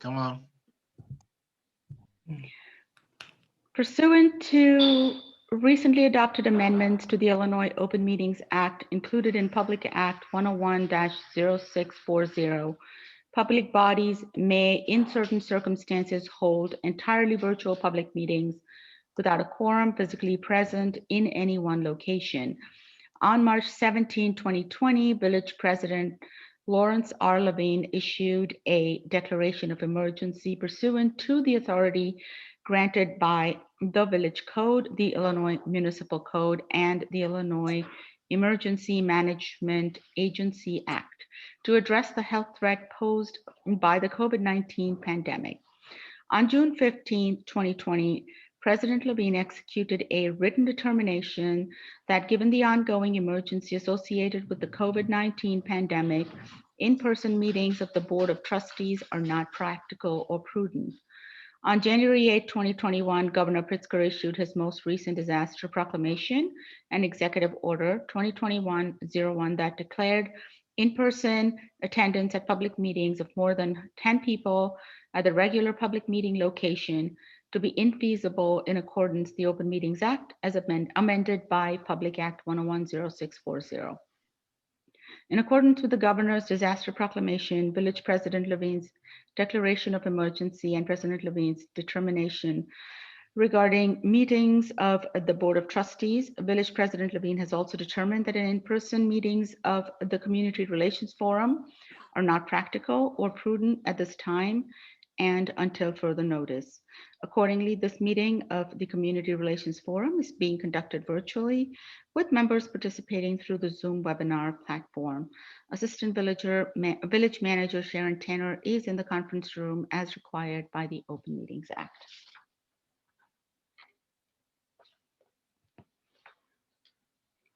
Come on. Pursuant to recently adopted amendments to the Illinois Open Meetings Act included in Public Act 101-0640, public bodies may, in certain circumstances, hold entirely virtual public meetings without a quorum physically present in any one location. On March 17, 2020, Village President Lawrence R. Levine issued a declaration of emergency pursuant to the authority granted by the Village Code, the Illinois Municipal Code, and the Illinois Emergency Management Agency Act to address the health threat posed by the COVID-19 pandemic. On June 15, 2020, President Levine executed a written determination that given the ongoing emergency associated with the COVID-19 pandemic, in-person meetings of the Board of Trustees are not practical or prudent. On January 8, 2021, Governor Pritzker issued his most recent disaster proclamation and executive order 2021-01 that declared in-person attendance at public meetings of more than 10 people at the regular public meeting location to be infeasible in accordance with the Open Meetings Act as amended by Public Act 101-0640. In accordance with the governor's disaster proclamation, Village President Levine's declaration of emergency and President Levine's determination regarding meetings of the Board of Trustees, Village President Levine has also determined that in-person meetings of the Community Relations Forum are not practical or prudent at this time and until further notice. Accordingly, this meeting of the Community Relations Forum is being conducted virtually with members participating through the Zoom webinar platform. Assistant Village Manager Sharon Tanner is in the conference room as required by the Open Meetings Act.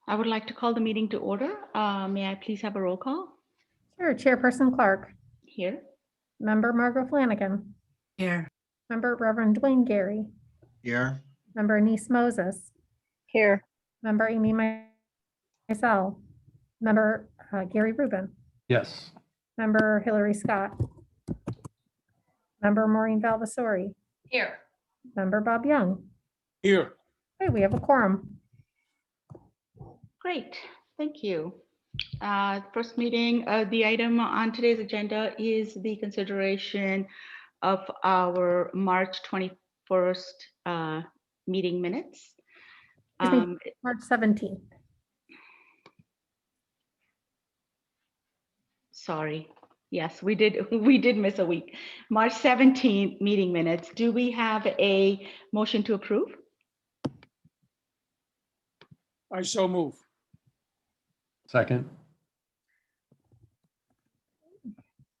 I would like to call the meeting to order. May I please have a roll call? Sure. Chairperson Clark. Here. Member Margot Flanagan. Here. Member Reverend Dwayne Gary. Here. Member Anise Moses. Here. Member Amy Mizell. Member Gary Rubin. Yes. Member Hillary Scott. Member Maureen Valvasori. Here. Member Bob Young. Here. Okay, we have a quorum. Great, thank you. First meeting, the item on today's agenda is the consideration of our March 21st meeting minutes. March 17th. Sorry, yes, we did miss a week. March 17th meeting minutes. Do we have a motion to approve? I so move. Second.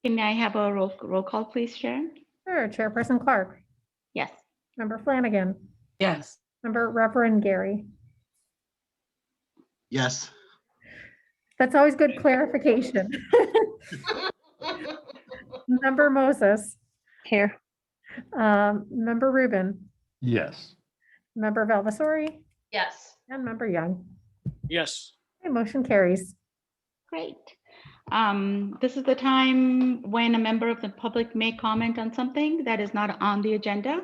Can I have a roll call, please, Sharon? Sure. Chairperson Clark. Yes. Member Flanagan. Yes. Member Reverend Gary. Yes. That's always good clarification. Member Moses. Here. Member Rubin. Yes. Member Valvasori. Yes. And Member Young. Yes. Okay, motion carries. Great. This is the time when a member of the public may comment on something that is not on the agenda.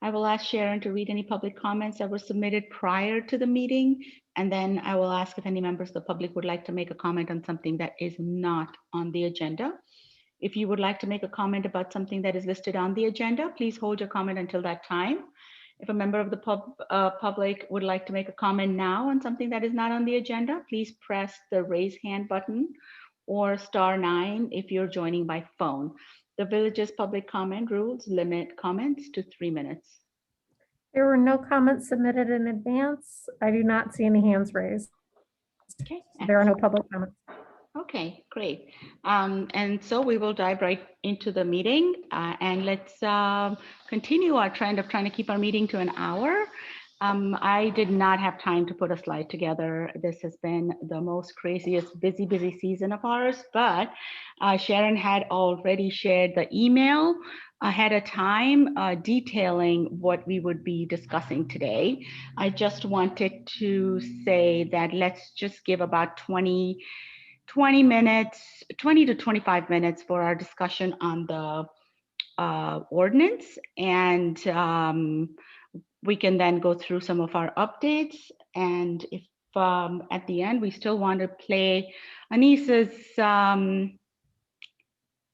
I will ask Sharon to read any public comments that were submitted prior to the meeting, and then I will ask if any members of the public would like to make a comment on something that is not on the agenda. If you would like to make a comment about something that is listed on the agenda, please hold your comment until that time. If a member of the public would like to make a comment now on something that is not on the agenda, please press the raise hand button or *9 if you're joining by phone. The village's public comment rules limit comments to 3 minutes. There were no comments submitted in advance. I do not see any hands raised. Okay. There are no public comments. Okay, great. And so we will dive right into the meeting and let's continue our trend of trying to keep our meeting to an hour. I did not have time to put a slide together. This has been the most craziest, busy season of ours, but Sharon had already shared the email ahead of time detailing what we would be discussing today. I just wanted to say that let's just give about 20 to 25 minutes for our discussion on the ordinance, and we can then go through some of our updates. And if at the end we still want to play Anissa's,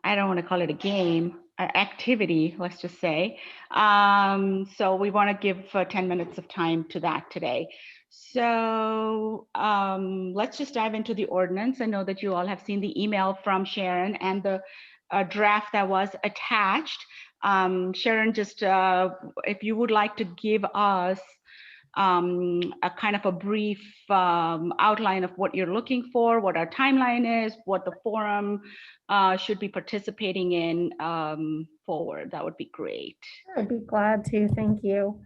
I don't want to call it a game, activity, let's just say. So we want to give 10 minutes of time to that today. So let's just dive into the ordinance. I know that you all have seen the email from Sharon and the draft that was attached. Sharon, just if you would like to give us a kind of a brief outline of what you're looking for, what our timeline is, what the forum should be participating in forward, that would be great. I'd be glad to, thank you.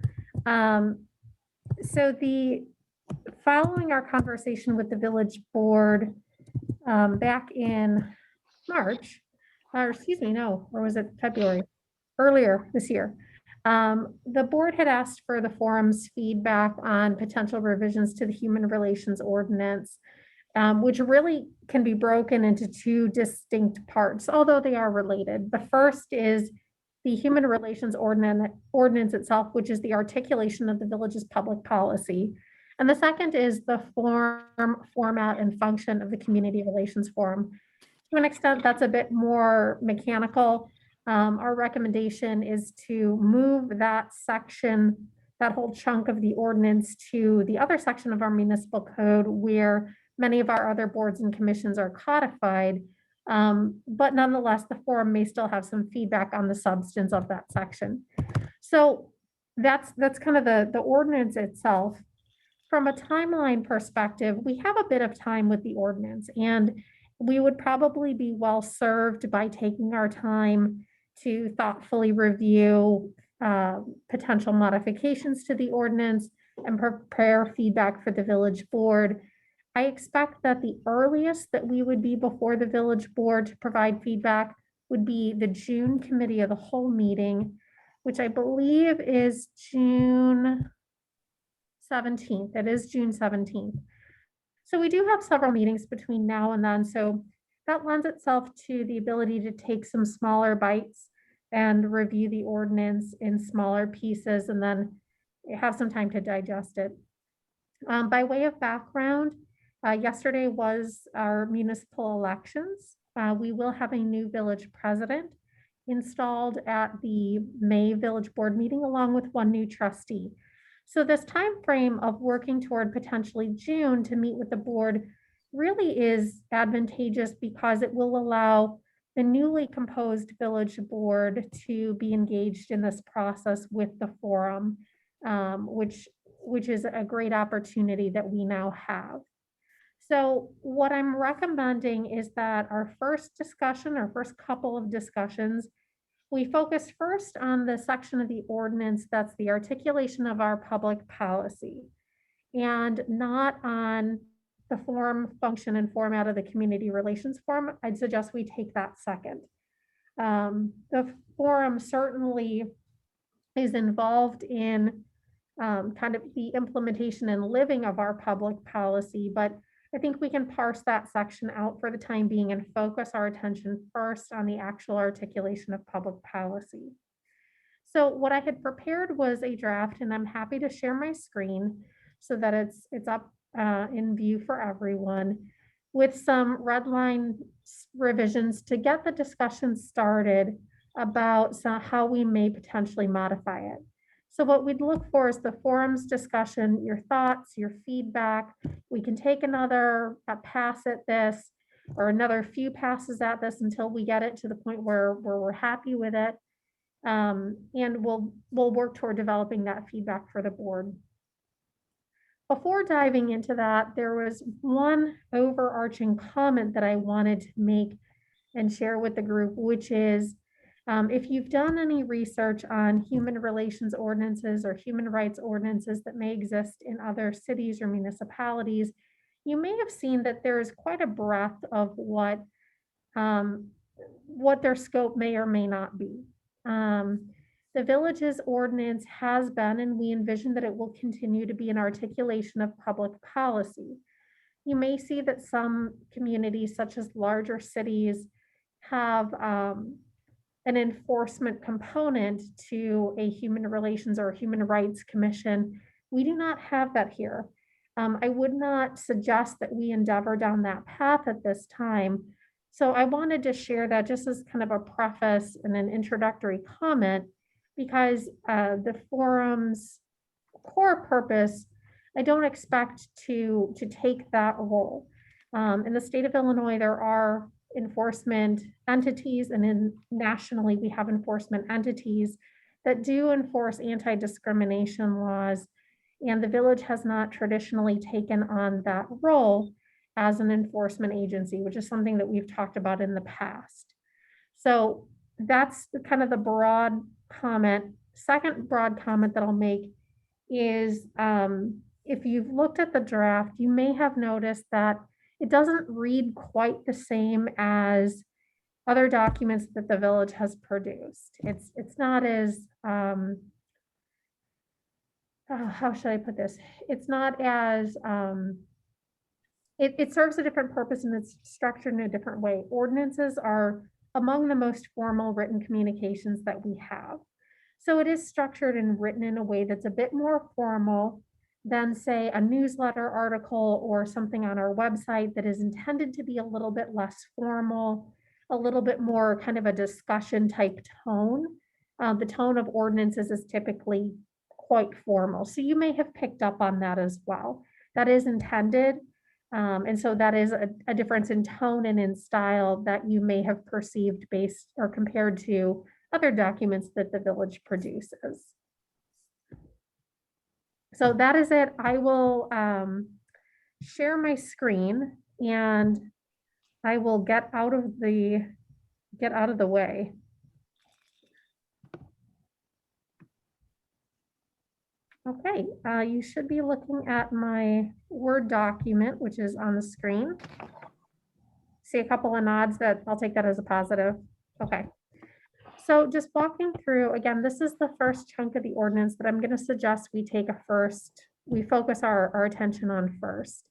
So following our conversation with the village board back in March, or excuse me, no, or was it February? Earlier this year. The board had asked for the forum's feedback on potential revisions to the human relations ordinance, which really can be broken into two distinct parts, although they are related. The first is the human relations ordinance itself, which is the articulation of the village's public policy. And the second is the format, and function of the community relations forum. To an extent, that's a bit more mechanical. Our recommendation is to move that section, that whole chunk of the ordinance, to the other section of our municipal code where many of our other boards and commissions are codified. But nonetheless, the forum may still have some feedback on the substance of that section. So that's kind of the ordinance itself. From a timeline perspective, we have a bit of time with the ordinance, and we would probably be well served by taking our time to thoughtfully review potential modifications to the ordinance and prepare feedback for the village board. I expect that the earliest that we would be before the village board to provide feedback would be the June committee of the whole meeting, which I believe is June 17th. It is June 17th. So we do have several meetings between now and then. So that lends itself to the ability to take some smaller bites and review the ordinance in smaller pieces and then have some time to digest it. By way of background, yesterday was our municipal elections. We will have a new village president installed at the May village board meeting, along with one new trustee. So this time frame of working toward potentially June to meet with the board really is advantageous because it will allow the newly composed village board to be engaged in this process with the forum, which is a great opportunity that we now have. So what I'm recommending is that our first discussion, our first couple of discussions, we focus first on the section of the ordinance that's the articulation of our public policy, and not on the form, function, and format of the community relations forum. I'd suggest we take that second. The forum certainly is involved in kind of the implementation and living of our public policy, but I think we can parse that section out for the time being and focus our attention first on the actual articulation of public policy. So what I had prepared was a draft, and I'm happy to share my screen so that it's up in view for everyone, with some red line revisions to get the discussion started about how we may potentially modify it. So what we'd look for is the forum's discussion, your thoughts, your feedback. We can take another pass at this, or another few passes at this until we get it to the point where we're happy with it. And we'll work toward developing that feedback for the board. Before diving into that, there was one overarching comment that I wanted to make and share with the group, which is, if you've done any research on human relations ordinances or human rights ordinances that may exist in other cities or municipalities, you may have seen that there is quite a breadth of what their scope may or may not be. The village's ordinance has been, and we envision that it will continue to be, an articulation of public policy. You may see that some communities, such as larger cities, have an enforcement component to a human relations or human rights commission. We do not have that here. I would not suggest that we endeavor down that path at this time. So I wanted to share that just as kind of a preface and an introductory comment, because the forum's core purpose, I don't expect to take that role. In the state of Illinois, there are enforcement entities, and nationally, we have enforcement entities that do enforce anti-discrimination laws. And the village has not traditionally taken on that role as an enforcement agency, which is something that we've talked about in the past. So that's kind of the broad comment. Second broad comment that I'll make is if you've looked at the draft, you may have noticed that it doesn't read quite the same as other documents that the village has produced. It's not as how should I put this? It's not as it serves a different purpose and it's structured in a different way. Ordinances are among the most formal written communications that we have. So it is structured and written in a way that's a bit more formal than, say, a newsletter article or something on our website that is intended to be a little bit less formal, a little bit more kind of a discussion type tone. The tone of ordinances is typically quite formal. So you may have picked up on that as well. That is intended. And so that is a difference in tone and in style that you may have perceived based or compared to other documents that the village produces. So that is it. I will share my screen and I will get out of the way. Okay, you should be looking at my Word document, which is on the screen. See a couple of nods that I'll take that as a positive. Okay. So just walking through, again, this is the first chunk of the ordinance that I'm going to suggest we focus our attention on first.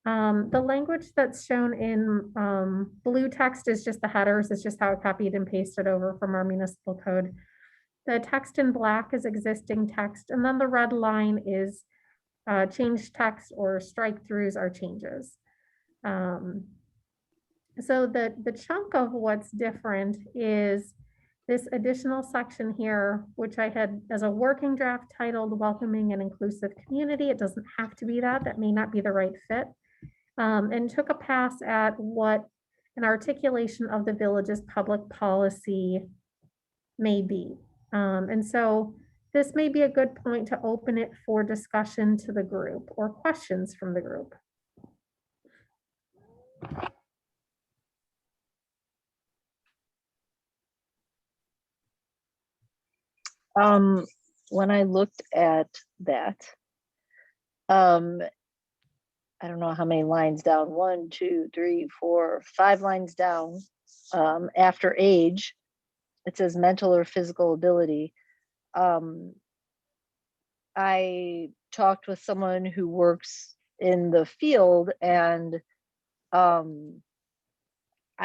The language that's shown in blue text is just the headers. It's just how I copied and pasted over from our municipal code. The text in black is existing text, and then the red line is changed text or strike throughs are changes. So the chunk of what's different is this additional section here, which I had as a working draft titled Welcoming and Inclusive Community. It doesn't have to be that. That may not be the right fit. And took a pass at what an articulation of the village's public policy may be. And so this may be a good point to open it for discussion to the group or questions from the group. When I looked at that, I don't know how many lines down, 1, 2, 3, 4, 5 lines down, after age, it says mental or physical ability. I talked with someone who works in the field, and I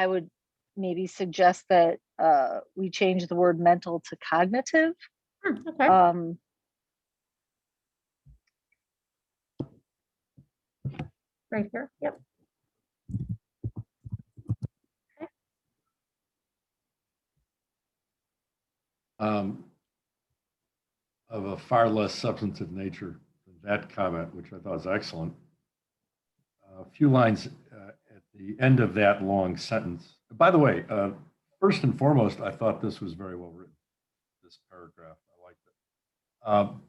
would maybe suggest that we change the word mental to cognitive. Okay. Right here. Yep. Of a far less substantive nature than that comment, which I thought was excellent. A few lines at the end of that long sentence. By the way, first and foremost, I thought this was very well written, this paragraph. I liked it.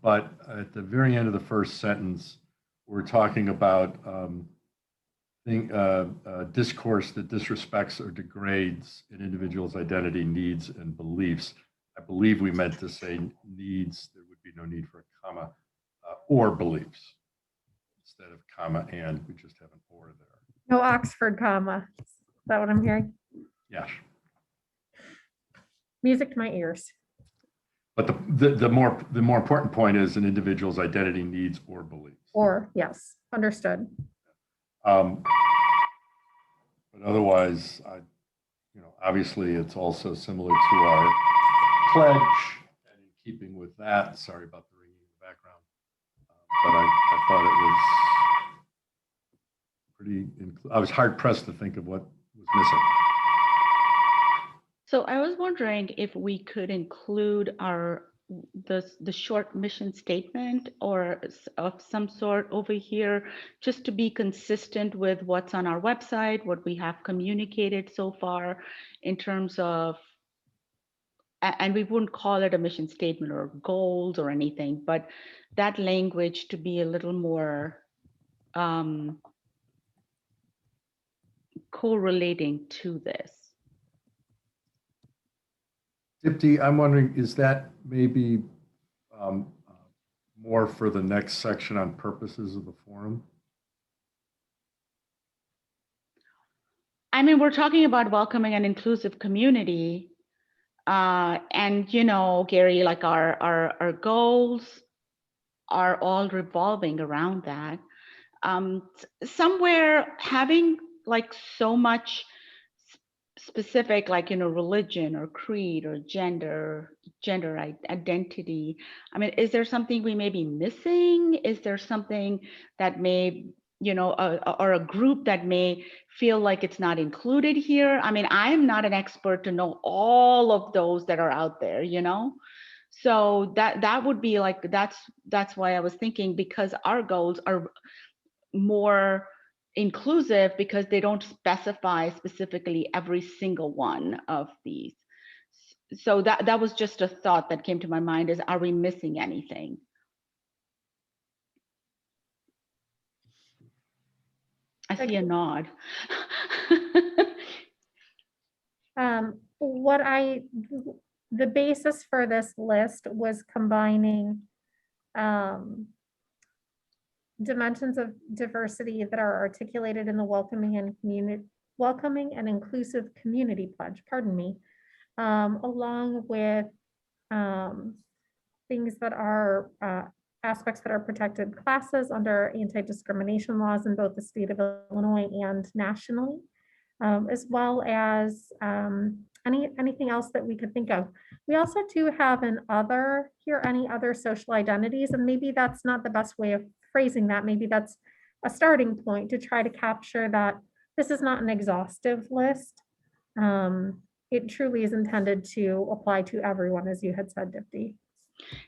But at the very end of the first sentence, we're talking about discourse that disrespects or degrades an individual's identity, needs, and beliefs. I believe we meant to say needs. There would be no need for a comma, or beliefs instead of comma and. We just have an or there. No Oxford comma. Is that what I'm hearing? Yes. Music to my ears. But the more important point is an individual's identity, needs, or beliefs. Or yes, understood. But otherwise, obviously it's also similar to our pledge, and in keeping with that, sorry about the ringing in the background, but I thought it was pretty, I was hard pressed to think of what was missing. So I was wondering if we could include the short mission statement or of some sort over here, just to be consistent with what's on our website, what we have communicated so far in terms of, and we wouldn't call it a mission statement or goals or anything, but that language to be a little more correlating to this. Dipti, I'm wondering, is that maybe more for the next section on purposes of the forum? I mean, we're talking about welcoming an inclusive community. And, Gary, like our goals are all revolving around that. Somewhere having like so much specific, like, religion or creed or gender identity. I mean, is there something we may be missing? Is there something that may, or a group that may feel like it's not included here? I mean, I am not an expert to know all of those that are out there, So that would be like, that's why I was thinking, because our goals are more inclusive because they don't specify specifically every single one of these. So that was just a thought that came to my mind, is, are we missing anything? I see a nod. The basis for this list was combining dimensions of diversity that are articulated in the welcoming and inclusive community pledge, pardon me, along with things that are aspects that are protected classes under anti-discrimination laws in both the state of Illinois and nationally, as well as anything else that we could think of. We also do have an other here, any other social identities, and maybe that's not the best way of phrasing that. Maybe that's a starting point to try to capture that this is not an exhaustive list. It truly is intended to apply to everyone, as you had said, Dipti.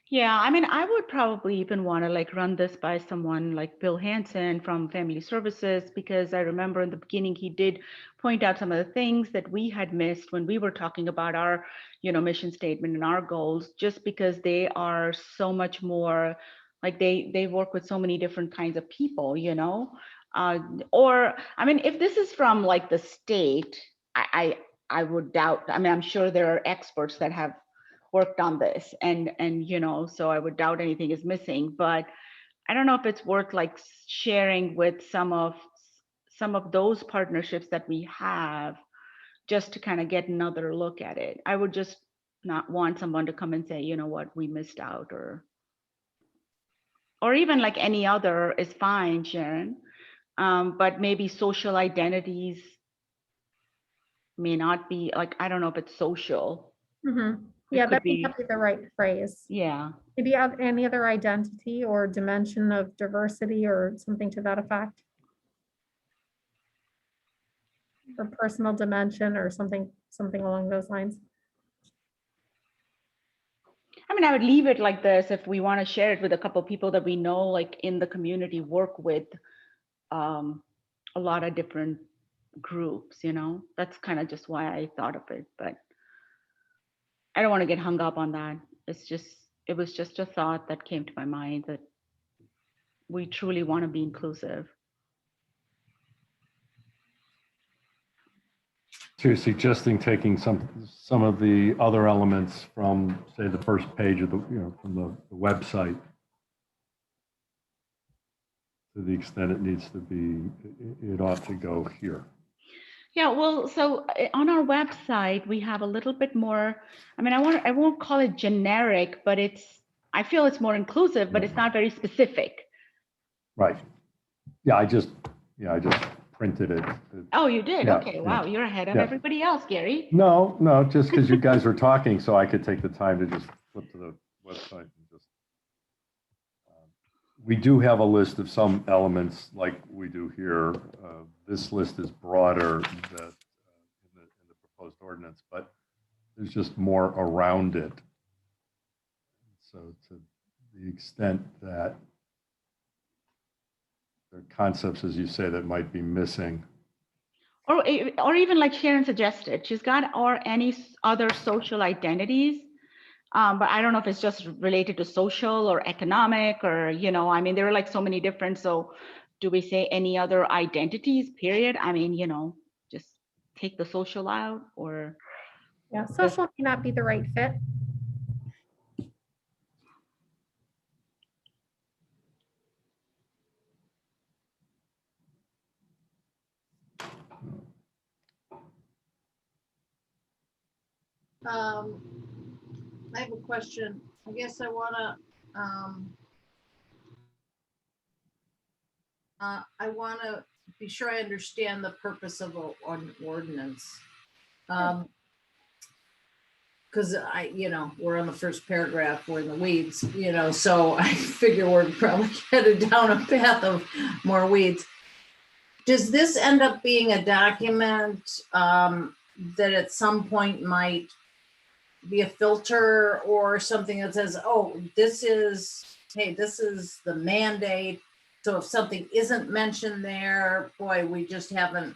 Yeah, I mean, I would probably even want to like run this by someone like Bill Hansen from Family Services, because I remember in the beginning he did point out some of the things that we had missed when we were talking about our, mission statement and our goals, just because they are so much more like they work with so many different kinds of people, or I mean, if this is from like the state, I would doubt. I mean, I'm sure there are experts that have worked on this, and so I would doubt anything is missing, but I don't know if it's worth like sharing with some of those partnerships that we have, just to kind of get another look at it. I would just not want someone to come and say, you know what, we missed out, or even like any other is fine, Sharon, but maybe social identities may not be like, I don't know if it's social. Mm-hmm. Yeah, could that may not be the right phrase. Yeah. Maybe any other identity or dimension of diversity or something to that effect. Or personal dimension or something along those lines. I mean, I would leave it like this. If we want to share it with a couple of people that we know, like in the community, work with a lot of different groups, that's kind of just why I thought of it, but I don't want to get hung up on that. It was just a thought that came to my mind, that we truly want to be inclusive. So you're suggesting taking some of the other elements from, say, the first page of from the website, to the extent it needs to be, it ought to go here. Yeah, well, so on our website, we have a little bit more, I mean, I won't call it generic, but I feel it's more inclusive, but it's not very specific. Right. Yeah, I just printed it. Oh, you did? Yeah, Okay, yeah, wow, you're ahead of yeah. everybody else, Gary. No, no, just because you guys were talking, so I could take the time to just flip to the website and just. We do have a list of some elements like we do here. This list is broader in the proposed ordinance, but there's just more around it. So to the extent that there are concepts, as you say, that might be missing. Or even like Sharon suggested, she's got or any other social identities. But I don't know if it's just related to social or economic or, I mean, there are like so many different. So do we say any other identities, period? I mean, just take the social out or. Yeah, social may not be the right fit. I have a question. I guess I wanna be sure I understand the purpose of an ordinance. Because we're on the first paragraph, we're in the weeds, so I figure we're probably headed down a path of more weeds. Does this end up being a document that at some point might be a filter or something that says, oh, this is the mandate. So if something isn't mentioned there, boy, we just haven't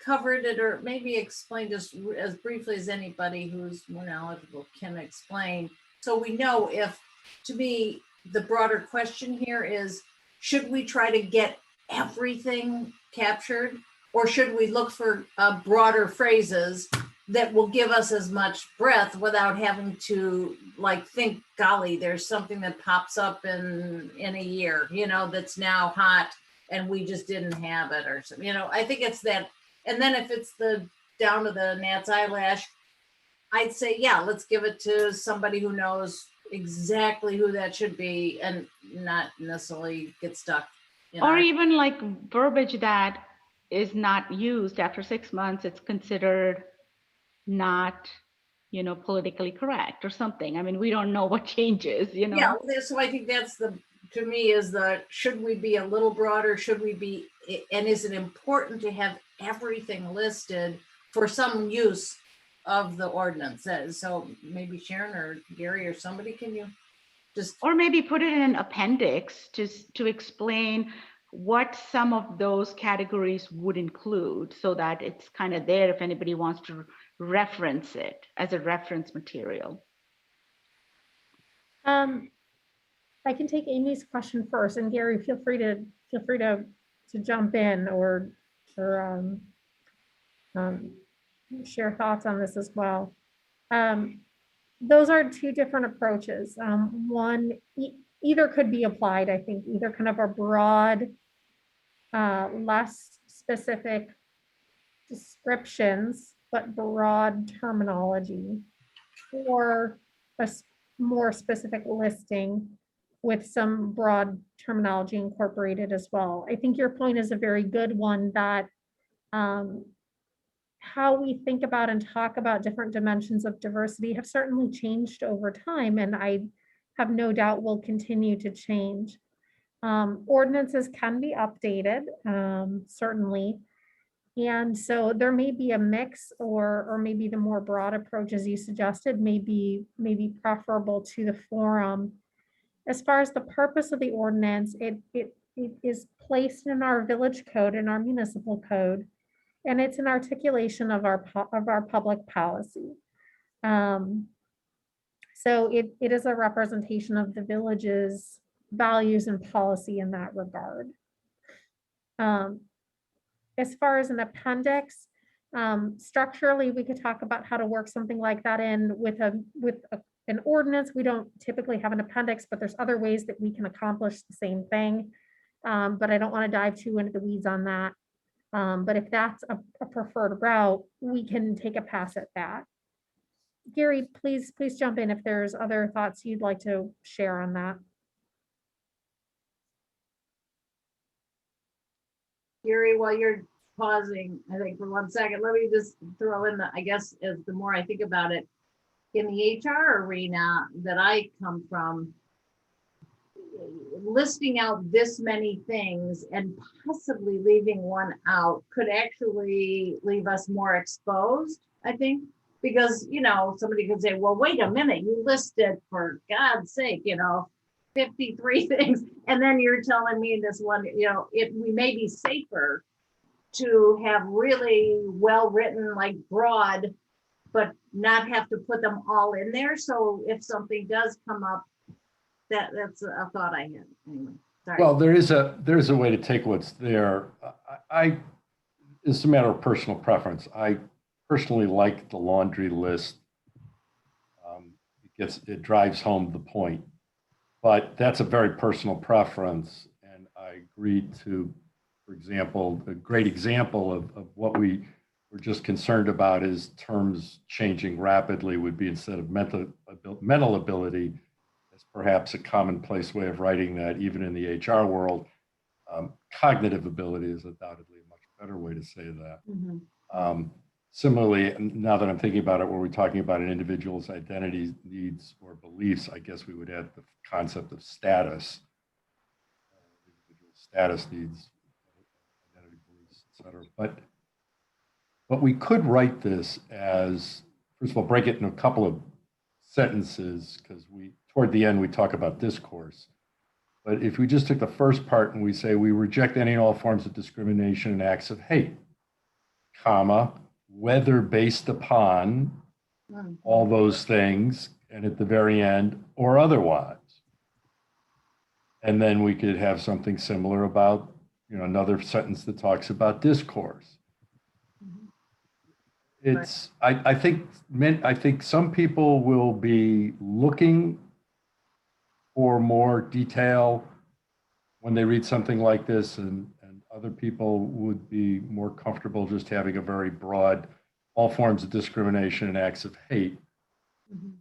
covered it, or maybe explain just as briefly as anybody who's more knowledgeable can explain. So we know if, to me, the broader question here is, should we try to get everything captured, or should we look for broader phrases that will give us as much breadth without having to think, golly, there's something that pops up in a year, that's now hot and we just didn't have it, or something, I think it's that. And then if it's the down to the gnat's eyelash, I'd say, yeah, let's give it to somebody who knows exactly who that should be and not necessarily get stuck. Or even like verbiage that is not used after 6 months, it's considered not, politically correct or something. I mean, we don't know what changes, Yeah, so I think that's to me is should we be a little broader? Should we be, and is it important to have everything listed for some use of the ordinance? So maybe Sharon or Gary or somebody, can you just. Or maybe put it in an appendix to explain what some of those categories would include so that it's kind of there if anybody wants to reference it as a reference material. I can take Amy's question first, and Gary, feel free to jump in or share thoughts on this as well. Those are two different approaches. One, either could be applied, I think, either kind of a broad, less specific descriptions, but broad terminology, or a more specific listing with some broad terminology incorporated as well. I think your point is a very good one, that how we think about and talk about different dimensions of diversity have certainly changed over time, and I have no doubt will continue to change. Ordinances can be updated, certainly. And so there may be a mix, or maybe the more broad approach, as you suggested, may be preferable to the forum. As far as the purpose of the ordinance, it is placed in our village code, in our municipal code, and it's an articulation of our public policy. So it is a representation of the village's values and policy in that regard. As far as an appendix, structurally, we could talk about how to work something like that in with an ordinance. We don't typically have an appendix, but there's other ways that we can accomplish the same thing. But I don't want to dive too into the weeds on that. But if that's a preferred route, we can take a pass at that. Gary, please jump in if there's other thoughts you'd like to share on that. Gary, while you're pausing, I think for 1 second, let me just throw in I guess, as the more I think about it, in the HR arena that I come from, listing out this many things and possibly leaving one out could actually leave us more exposed, I think. Because, somebody could say, well, wait a minute, you listed, for God's sake, 53 things. And then you're telling me this one, we may be safer to have really well-written, like broad, but not have to put them all in there. So if something does come up, that's a thought I had. Anyway, sorry. Well, there is a way to take what's there. It's a matter of personal preference. I personally like the laundry list. It drives home the point, but that's a very personal preference. And I agree to, for example, a great example of what we were just concerned about is terms changing rapidly would be, instead of mental ability, as perhaps a commonplace way of writing that, even in the HR world, cognitive ability is undoubtedly a much better way to say that. Mhm. Similarly, now that I'm thinking about it, where we're talking about an individual's identity, needs, or beliefs, I guess we would add the concept of status. Individual status needs, identity, beliefs, et cetera. But we could write this as, first of all, break it in a couple of sentences, because toward the end, we talk about discourse. But if we just took the first part and we say, we reject any and all forms of discrimination and acts of hate, comma, whether based upon Mhm. all those things, and at the very end, or otherwise. And then we could have something similar about, another sentence that talks about discourse. Mhm. I think some people will be looking for more detail when they read something like this, and other people would be more comfortable just having a very broad, all forms of discrimination and acts of hate. Mhm.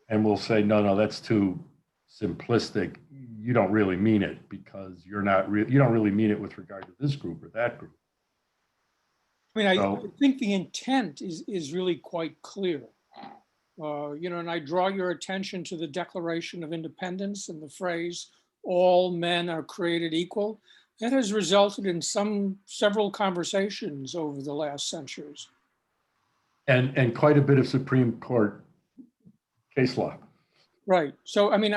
And we'll say, no, that's too simplistic. You don't really mean it, because you don't really mean it with regard to this group or that group. I mean, I So- think the intent is really quite clear. And I draw your attention to the Declaration of Independence and the phrase, all men are created equal. That has resulted in several conversations over the last centuries. And quite a bit of Supreme Court case law. Right. So, I mean,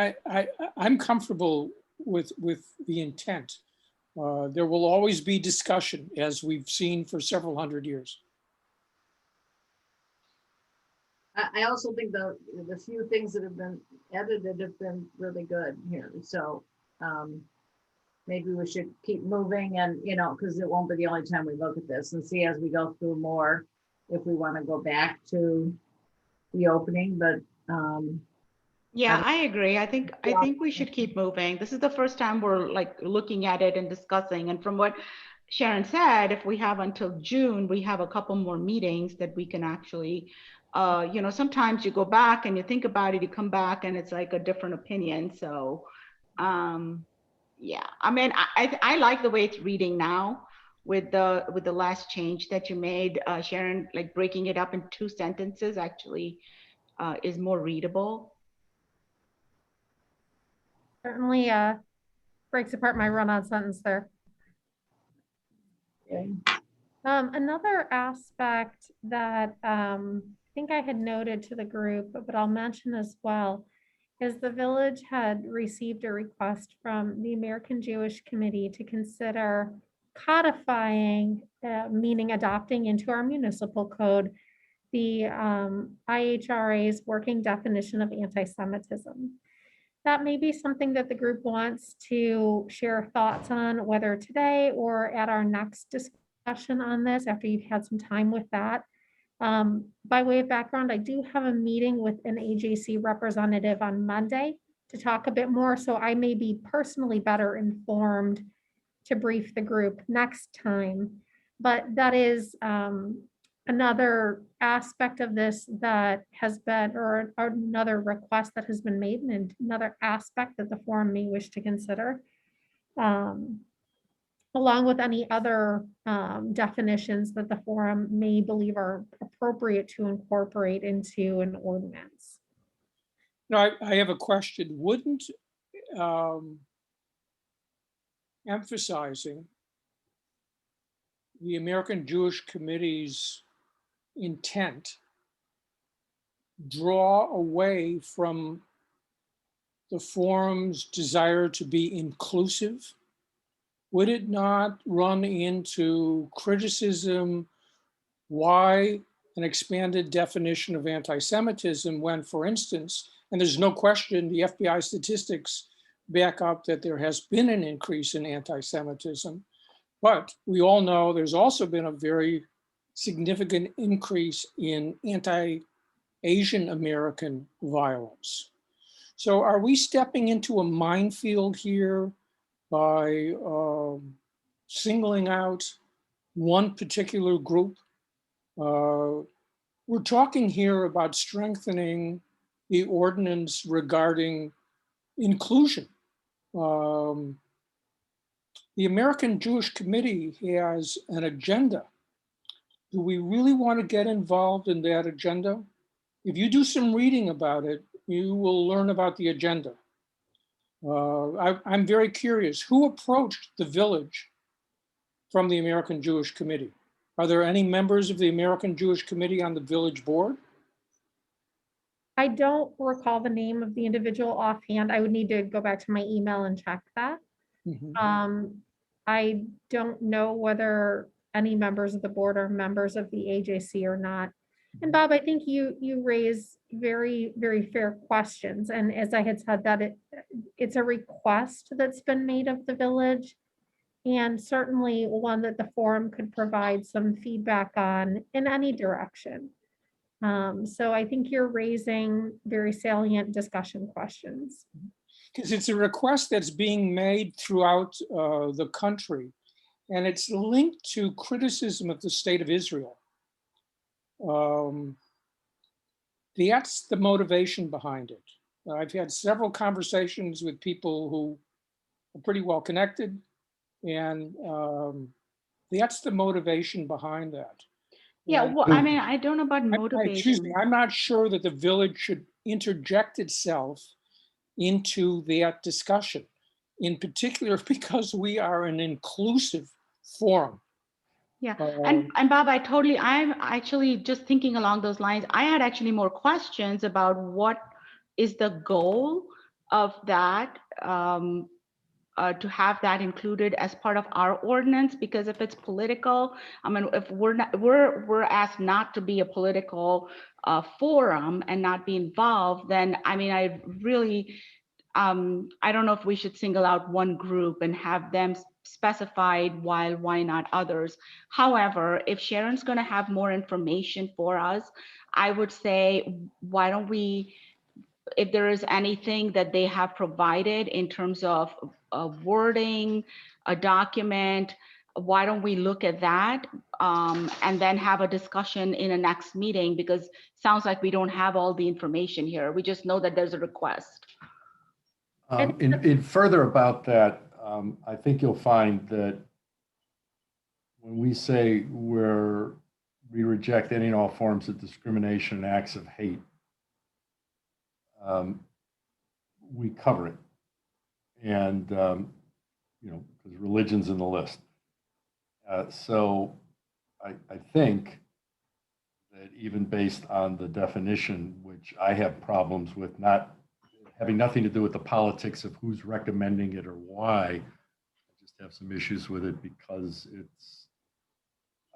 I'm comfortable with the intent. There will always be discussion, as we've seen for several hundred years. I also think the few things that have been edited have been really good here. So maybe we should keep moving, and because it won't be the only time we look at this, and see as we go through more if we want to go back to the opening. But Yeah, I agree. I think we should keep moving. This is the first time we're like looking at it and discussing. And from what Sharon said, if we have until June, we have a couple more meetings that we can actually, sometimes you go back and you think about it, you come back and it's like a different opinion. So, yeah, I mean, I like the way it's reading now with the last change that you made, Sharon, like breaking it up in 2 sentences actually is more readable. Certainly breaks apart my run-on sentence there. okay. Another aspect that I think I had noted to the group, but I'll mention as well, is the village had received a request from the American Jewish Committee to consider codifying, meaning adopting into our municipal code, the IHRA's working definition of anti-Semitism. That may be something that the group wants to share thoughts on, whether today or at our next discussion on this, after you've had some time with that. By way of background, I do have a meeting with an AJC representative on Monday to talk a bit more, so I may be personally better informed to brief the group next time. But that is another aspect of this that has been, or another request that has been made, and another aspect that the forum may wish to consider. along with any other definitions that the forum may believe are appropriate to incorporate into an ordinance. No, I have a question. Wouldn't emphasizing the American Jewish Committee's intent draw away from the forum's desire to be inclusive? Would it not run into criticism why an expanded definition of anti-Semitism when, for instance, and there's no question the FBI statistics back up that there has been an increase in anti-Semitism, but we all know there's also been a very significant increase in anti-Asian American violence. So are we stepping into a minefield here by singling out one particular group? We're talking here about strengthening the ordinance regarding inclusion. The American Jewish Committee has an agenda. Do we really want to get involved in that agenda? If you do some reading about it, you will learn about the agenda. I'm very curious, who approached the village from the American Jewish Committee? Are there any members of the American Jewish Committee on the village board? I don't recall the name of the individual offhand. I would need to go back to my email and check that. Mhm. I don't know whether any members of the board are members of the AJC or not. And Bob, I think you raise very, very fair questions. And as I had said, that it's a request that's been made of the village, and certainly one that the forum could provide some feedback on in any direction. So I think you're raising very salient discussion questions. Because it's a request that's being made throughout the country, and it's linked to criticism of the state of Israel. That's the motivation behind it. I've had several conversations with people who are pretty well connected, and that's the motivation behind that. Yeah, And well, I mean, I don't know about excuse me, motivation. I'm not sure that the village should interject itself into that discussion, in particular because we are an inclusive forum. Yeah, Um, and Bob, I'm actually just thinking along those lines. I had actually more questions about what is the goal of that, to have that included as part of our ordinance, because if it's political, I mean, if we're asked not to be a political forum and not be involved, then I mean, I really, I don't know if we should single out one group and have them specified while why not others. However, if Sharon's going to have more information for us, I would say, why don't we, if there is anything that they have provided in terms of wording, a document, why don't we look at that and then have a discussion in a next meeting, because it sounds like we don't have all the information here. We just know that there's a request. In further about that, I think you'll find that when we say we reject any and all forms of discrimination and acts of hate, we cover it. And, because religion's in the list. So I think that even based on the definition, which I have problems with, not having nothing to do with the politics of who's recommending it or why, I just have some issues with it because it's,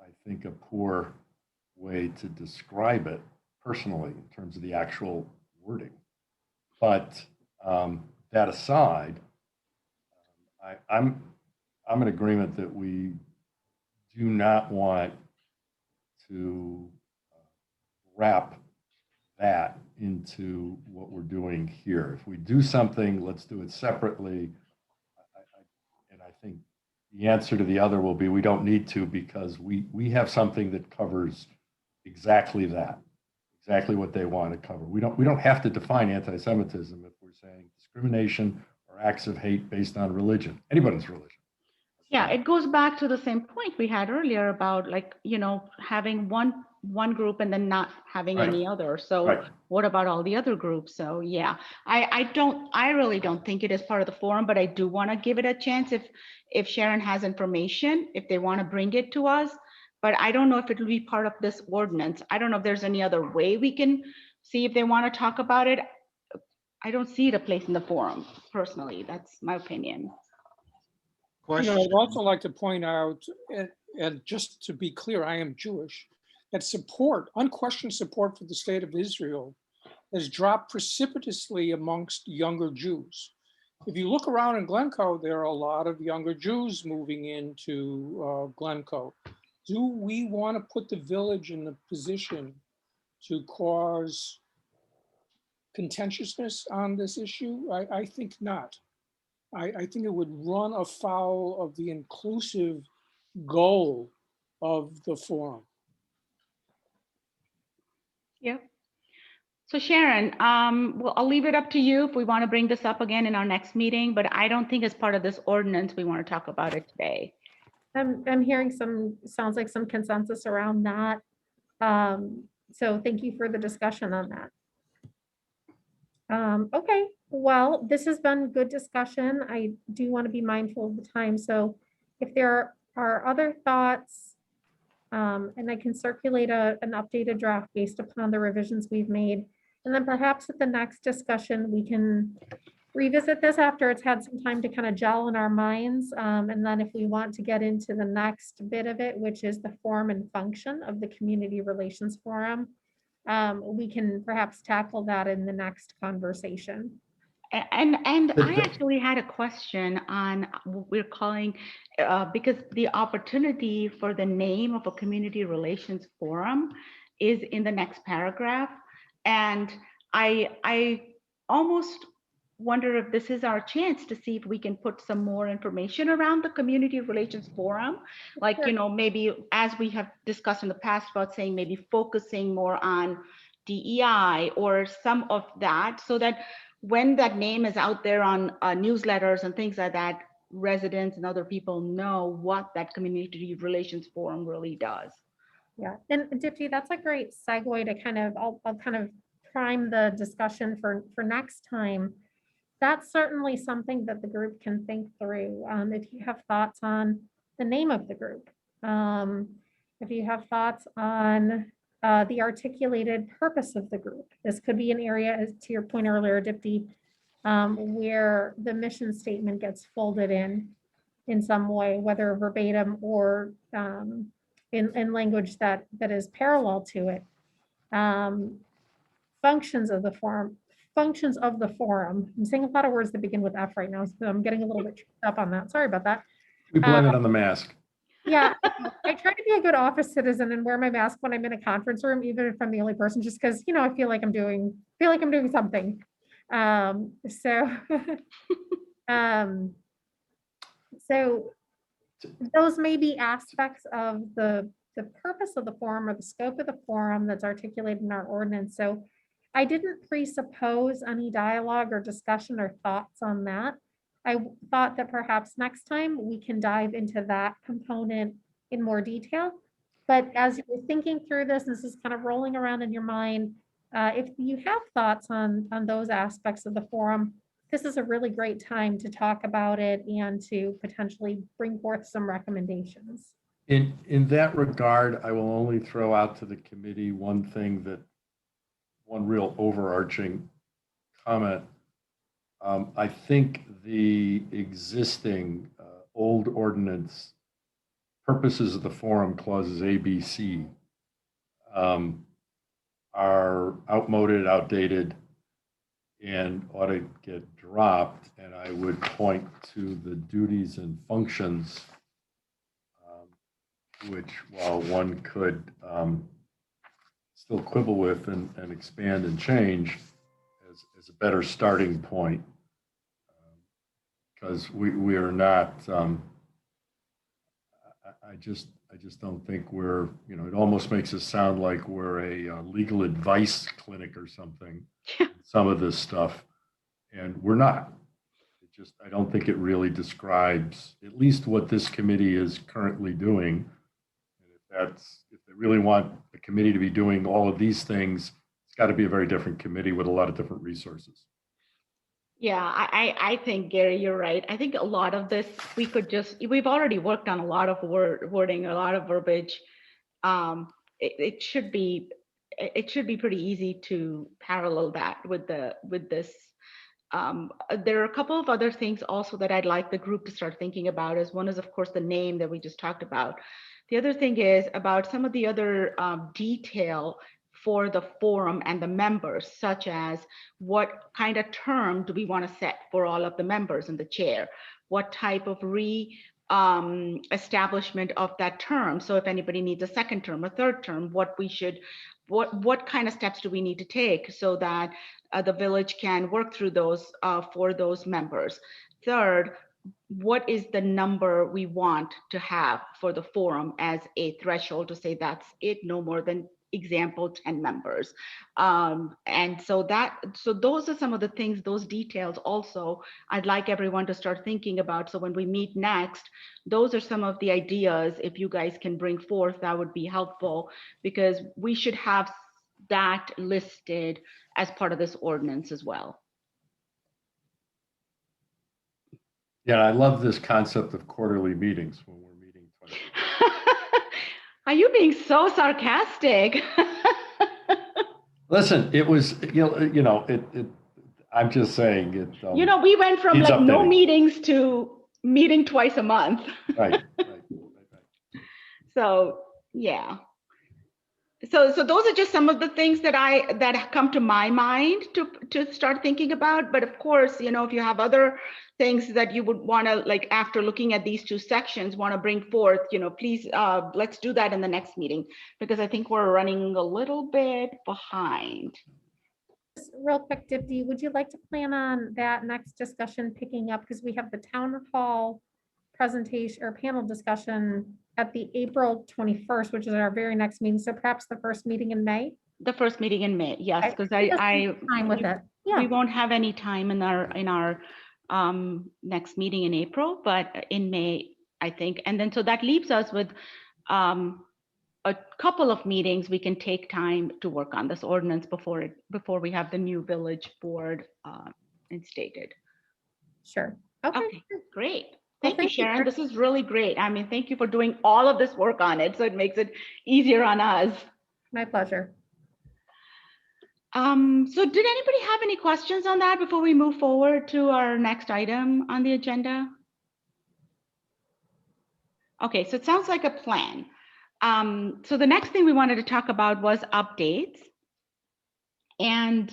I think, a poor way to describe it personally in terms of the actual wording. But that aside, I'm in agreement that we do not want to wrap that into what we're doing here. If we do something, let's do it separately. And I think the answer to the other will be we don't need to, because we have something that covers exactly that, exactly what they want to cover. We don't have to define anti-Semitism if we're saying discrimination or acts of hate based on religion, anybody's religion. Yeah, it goes back to the same point we had earlier about like, having one group and then not having Right. any other. So Right. what about all the other groups? So yeah, I really don't think it is part of the forum, but I do want to give it a chance if Sharon has information, if they want to bring it to us. But I don't know if it will be part of this ordinance. I don't know if there's any other way we can see if they want to talk about it. I don't see it a place in the forum personally. That's my opinion. I'd also like to point out, and just to be clear, I am Jewish, that unquestioned support for the state of Israel has dropped precipitously amongst younger Jews. If you look around in Glencoe, there are a lot of younger Jews moving into Glencoe. Do we want to put the village in the position to cause contentiousness on this issue? I think not. I think it would run afoul of the inclusive goal of the forum. Yeah. So Sharon, well, I'll leave it up to you if we want to bring this up again in our next meeting, but I don't think as part of this ordinance, we want to talk about it today. I'm hearing sounds like some consensus around that. So thank you for the discussion on that. Okay, well, this has been good discussion. I do want to be mindful of the time. So if there are other thoughts, and I can circulate an updated draft based upon the revisions we've made. And then perhaps at the next discussion, we can revisit this after it's had some time to kind of gel in our minds. And then if we want to get into the next bit of it, which is the form and function of the Community Relations Forum, we can perhaps tackle that in the next conversation. And I actually had a question on what we're calling, because the opportunity for the name of a community relations forum is in the next paragraph. And I almost wonder if this is our chance to see if we can put some more information around the community relations forum. Like, Sure. maybe as we have discussed in the past about saying maybe focusing more on DEI or some of that, so that when that name is out there on newsletters and things like that, residents and other people know what that community relations forum really does. Yeah, and Dipti, that's a great segue to kind of, I'll kind of prime the discussion for next time. That's certainly something that the group can think through. If you have thoughts on the name of the group, if you have thoughts on the articulated purpose of the group, this could be an area, as to your point earlier, Dipti, where the mission statement gets folded in some way, whether verbatim or in language that is parallel to it. Functions of the forum. I'm saying a lot of words that begin with F right now, so I'm getting a little bit tripped up on that. Sorry about that. We blame it on the mask. Yeah, I try to be a good office citizen and wear my mask when I'm in a conference room, even if I'm the only person, just because, I feel like I'm doing something. So those may be aspects of the purpose of the forum or the scope of the forum that's articulated in our ordinance. So I didn't presuppose any dialogue or discussion or thoughts on that. I thought that perhaps next time we can dive into that component in more detail. But as you're thinking through this is kind of rolling around in your mind, if you have thoughts on those aspects of the forum, this is a really great time to talk about it and to potentially bring forth some recommendations. In that regard, I will only throw out to the committee one real overarching comment. I think the existing old ordinance purposes of the forum clauses A, B, C are outmoded, outdated, and ought to get dropped. And I would point to the duties and functions, which while one could still quibble with and expand and change as a better starting point, because we are not, I just don't think we're, it almost makes us sound like we're a legal advice clinic or something, some of this stuff, and we're not. I don't think it really describes at least what this committee is currently doing. And if they really want the committee to be doing all of these things, it's got to be a very different committee with a lot of different resources. Yeah, I think, Gary, you're right. I think a lot of this, we've already worked on a lot of wording, a lot of verbiage. It should be pretty easy to parallel that with this. There are a couple of other things also that I'd like the group to start thinking about. Is one is, of course, the name that we just talked about. The other thing is about some of the other detail for the forum and the members, such as what kind of term do we want to set for all of the members and the chair? What type of establishment of that term? So if anybody needs a second term, a third term, what kind of steps do we need to take so that the village can work through those for those members? Third, what is the number we want to have for the forum as a threshold to say that's it, no more than, example, 10 members. And so those are some of the things, those details also I'd like everyone to start thinking about. So when we meet next, those are some of the ideas, if you guys can bring forth, that would be helpful, because we should have that listed as part of this ordinance as well. Yeah, I love this concept of quarterly meetings when we're meeting twice. Are you being so sarcastic? Listen, it was, I'm just saying it. We went from needs like no updating. meetings to meeting twice a month. Right. So, yeah. So those are just some of the things that come to my mind to start thinking about. But of course, if you have other things that you would want to, like, after looking at these two sections, want to bring forth, please, let's do that in the next meeting, because I think we're running a little bit behind. Just real quick, Dipti, would you like to plan on that next discussion picking up? Because we have the town hall presentation or panel discussion at the April 21st, which is our very next meeting. So perhaps the first meeting in May? The first meeting in May, yes, because Time with it. Yeah. we won't have any time in our next meeting in April, but in May, I think. And then so that leaves us with a couple of meetings. We can take time to work on this ordinance before we have the new village board instated. Sure. Okay. Great. Well, Thank you, thank you, Sharon. Karen. This is really great. I mean, thank you for doing all of this work on it, so it makes it easier on us. My pleasure. So did anybody have any questions on that before we move forward to our next item on the agenda? Okay, so it sounds like a plan. So the next thing we wanted to talk about was updates. And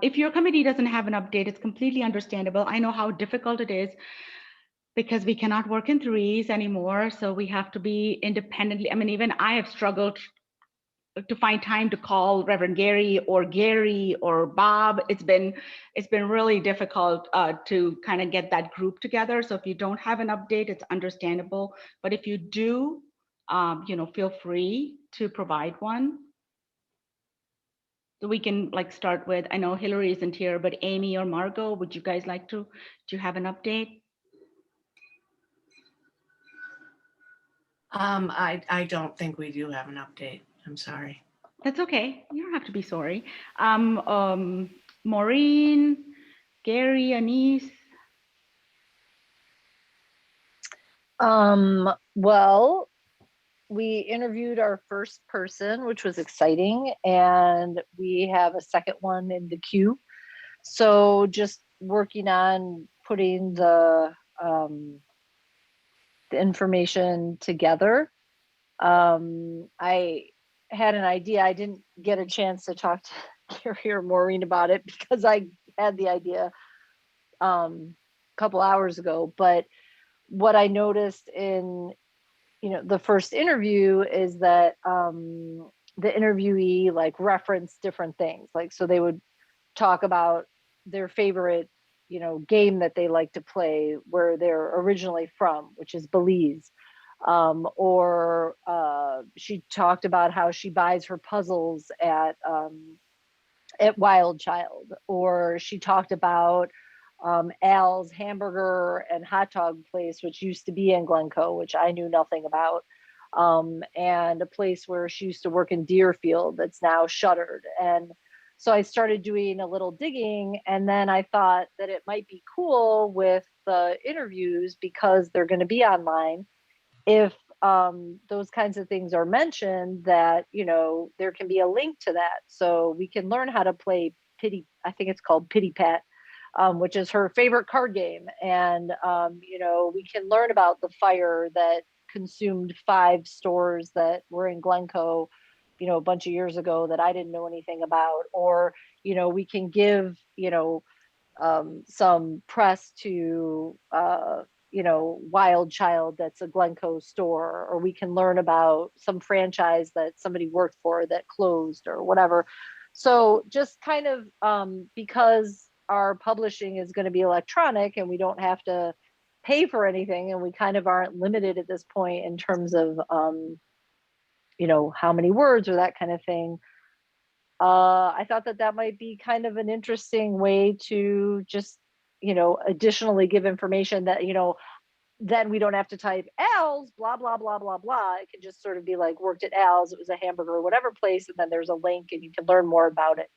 if your committee doesn't have an update, it's completely understandable. I know how difficult it is because we cannot work in threes anymore. So we have to be independently. I mean, even I have struggled to find time to call Reverend Gary or Bob. It's been really difficult to kind of get that group together. So if you don't have an update, it's understandable. But if you do, feel free to provide one. So we can start with, I know Hillary isn't here, but Amy or Margot, would you guys like to, do you have an update? I don't think we do have an update. I'm sorry. That's okay. You don't have to be sorry. Maureen, Gary, Anise. Well, we interviewed our first person, which was exciting, and we have a second one in the queue. So just working on putting the information together. I had an idea. I didn't get a chance to talk to Gary or Maureen about it because I had the idea a couple hours ago. But what I noticed in the first interview is that the interviewee referenced different things. So they would talk about their favorite game that they like to play where they're originally from, which is Belize. Or she talked about how she buys her puzzles at Wild Child, or she talked about Al's Hamburger and Hot Dog Place, which used to be in Glencoe, which I knew nothing about, and a place where she used to work in Deerfield that's now shuttered. And so I started doing a little digging, and then I thought that it might be cool with the interviews, because they're going to be online, if those kinds of things are mentioned, that, you know, there can be a link to that, so we can learn how to play pity, I think it's called Pity Pat, which is her favorite card game. And, you know, we can learn about the fire that consumed 5 stores that were in Glencoe, you know, a bunch of years ago that I didn't know anything about. Or, you know, we can give, you know, some press to, you know, Wild Child, that's a Glencoe store, or we can learn about some franchise that somebody worked for that closed or whatever. So just kind of, because our publishing is going to be electronic and we don't have to pay for anything, and we kind of aren't limited at this point in terms of, you know, how many words or that kind of thing. I thought that that might be kind of an interesting way to just, you know, additionally give information that, you know, then we don't have to type Al's, blah, blah, blah, blah, blah. It can just sort of be like, worked at Al's, it was a hamburger or whatever place, and then there's a link and you can learn more about it.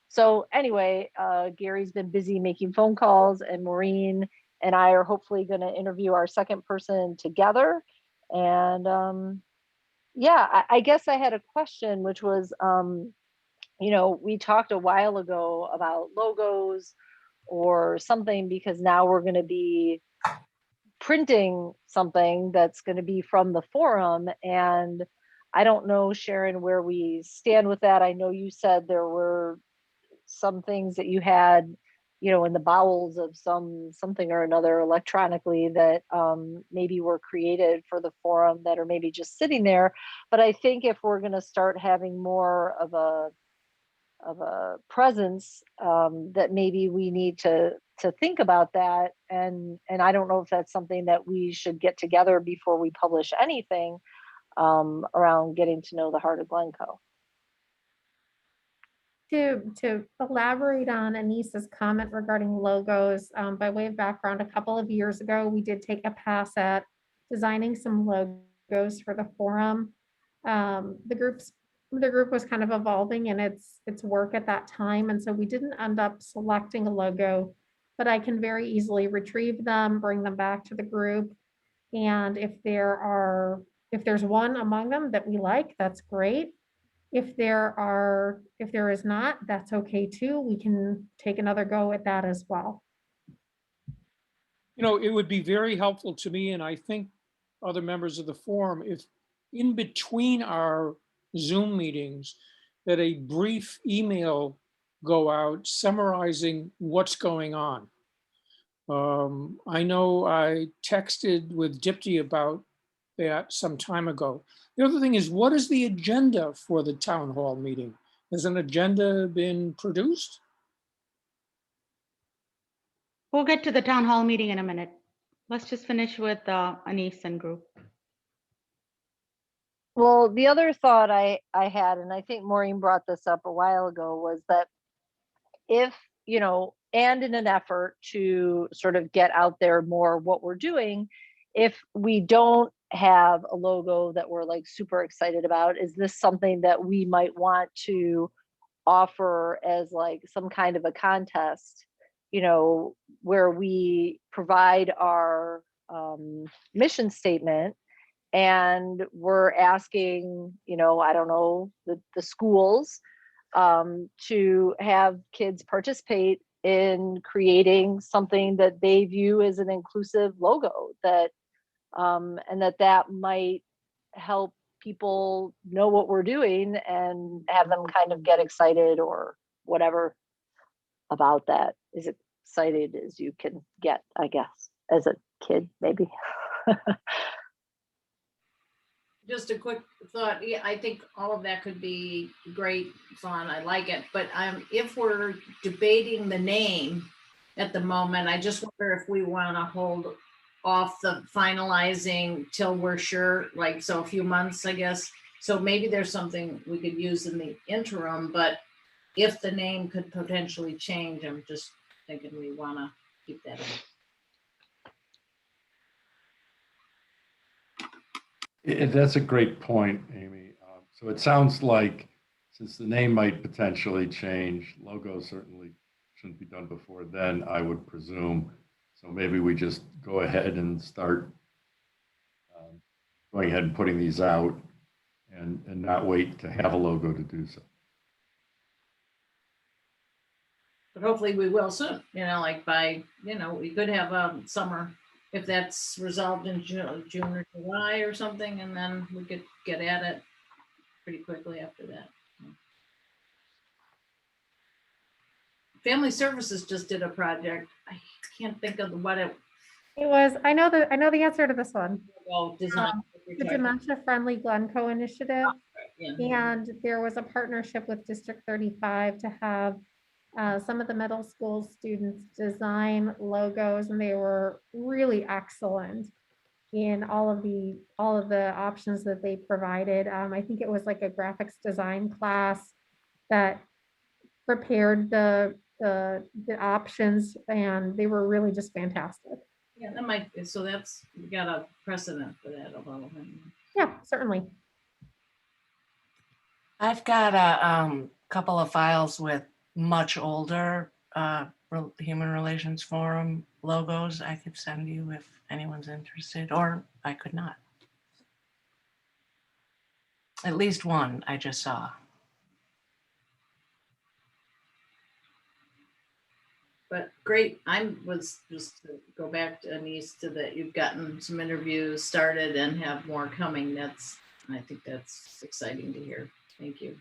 So anyway, Gary's been busy making phone calls, and Maureen and I are hopefully going to interview our second person together. And yeah, I guess I had a question, which was, you know, we talked a while ago about logos or something, because now we're going to be printing something that's going to be from the forum. And I don't know, Sharon, where we stand with that. I know you said there were some things that you had, you know, in the bowels of something or another electronically that maybe were created for the forum that are maybe just sitting there. But I think if we're going to start having more of a presence, that maybe we need to think about that. And I don't know if that's something that we should get together before we publish anything, around getting to know the heart of Glencoe. To elaborate on Anissa's comment regarding logos, by way of background, a couple of years ago, we did take a pass at designing some logos for the forum. The group was kind of evolving in its work at that time, and so we didn't end up selecting a logo, but I can very easily retrieve them, bring them back to the group, and if there's one among them that we like, that's great. If there is not, that's okay too. We can take another go at that as well. You know, it would be very helpful to me, and I think other members of the forum, if in between our Zoom meetings, that a brief email go out summarizing what's going on. I know I texted with Dipti about that some time ago. The other thing is, what is the agenda for the town hall meeting? Has an agenda been produced? We'll get to the town hall meeting in a minute. Let's just finish with Anise and group. Well, the other thought I had, and I think Maureen brought this up a while ago, was that if, you know, and in an effort to sort of get out there more what we're doing, if we don't have a logo that we're like super excited about, is this something that we might want to offer as like some kind of a contest, you know, where we provide our mission statement, and we're asking, you know, I don't know, the schools to have kids participate in creating something that they view as an inclusive logo, that and that might help people know what we're doing and have them kind of get excited or whatever about that. As excited as you can get, I guess, as a kid, maybe. Just a quick thought. Yeah, I think all of that could be great fun. I like it. But if we're debating the name at the moment, I just wonder if we want to hold off the finalizing till we're sure, like, so a few months, I guess. So maybe there's something we could use in the interim, but if the name could potentially change, I'm just thinking we want to keep that in. That's a great point, Amy. So it sounds like since the name might potentially change, logo certainly shouldn't be done before then, I would presume. So maybe we just go ahead and start going ahead and putting these out and not wait to have a logo to do so. But hopefully we will soon, like by, we could have summer, if that's resolved in June or July or something, and then we could get at it pretty quickly after that. Family Services just did a project. I can't think of what it was, I know the answer to this one. was designed. The Dementia Friendly Glencoe Initiative. Yeah. And there was a partnership with District 35 to have some of the middle school students design logos, and they were really excellent in all of the options that they provided. I think it was like a graphics design class that prepared the options, and they were really just fantastic. Yeah, that might, so that's, we got a precedent for that. Yeah, certainly. I've got a couple of files with much older Human Relations Forum logos I could send you if anyone's interested, or I could not. At least one I just saw. But great, was just to go back to Anise, to that you've gotten some interviews started and have more coming. I think that's exciting to hear. Thank you.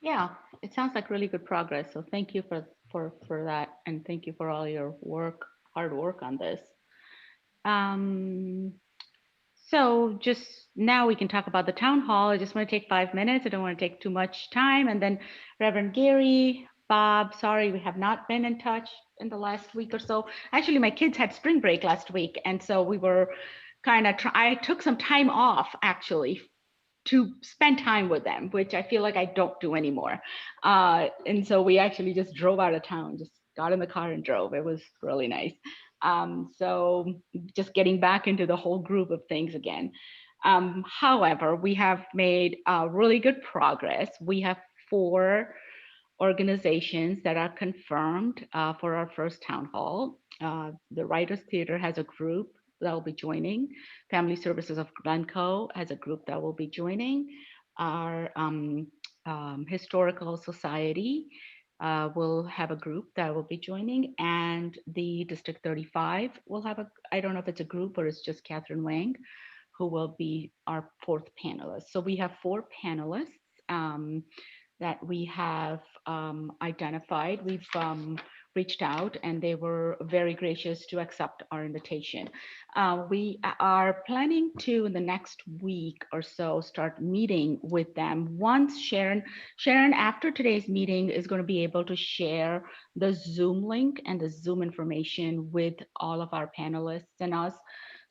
Yeah, it sounds like really good progress. So thank you for that, and thank you for all your hard work on this. So just now we can talk about the town hall. I just want to take 5 minutes. I don't want to take too much time. And then Reverend Gary, Bob, sorry, we have not been in touch in the last week or so. Actually, my kids had spring break last week. And so we were kind of, I took some time off actually to spend time with them, which I feel like I don't do anymore. And so we actually just drove out of town, just got in the car and drove. It was really nice. So just getting back into the whole group of things again. However, we have made really good progress. We have 4 organizations that are confirmed for our first town hall. The Writers Theater has a group that will be joining. Family Services of Glencoe has a group that will be joining. Our Historical Society will have a group that will be joining, and the District 35 will have I don't know if it's a group or it's just Catherine Wang, who will be our 4th panelist. So we have 4 panelists that we have identified. We've reached out, and they were very gracious to accept our invitation. We are planning to, in the next week or so, start meeting with them. Once Sharon, after today's meeting, is going to be able to share the Zoom link and the Zoom information with all of our panelists and us.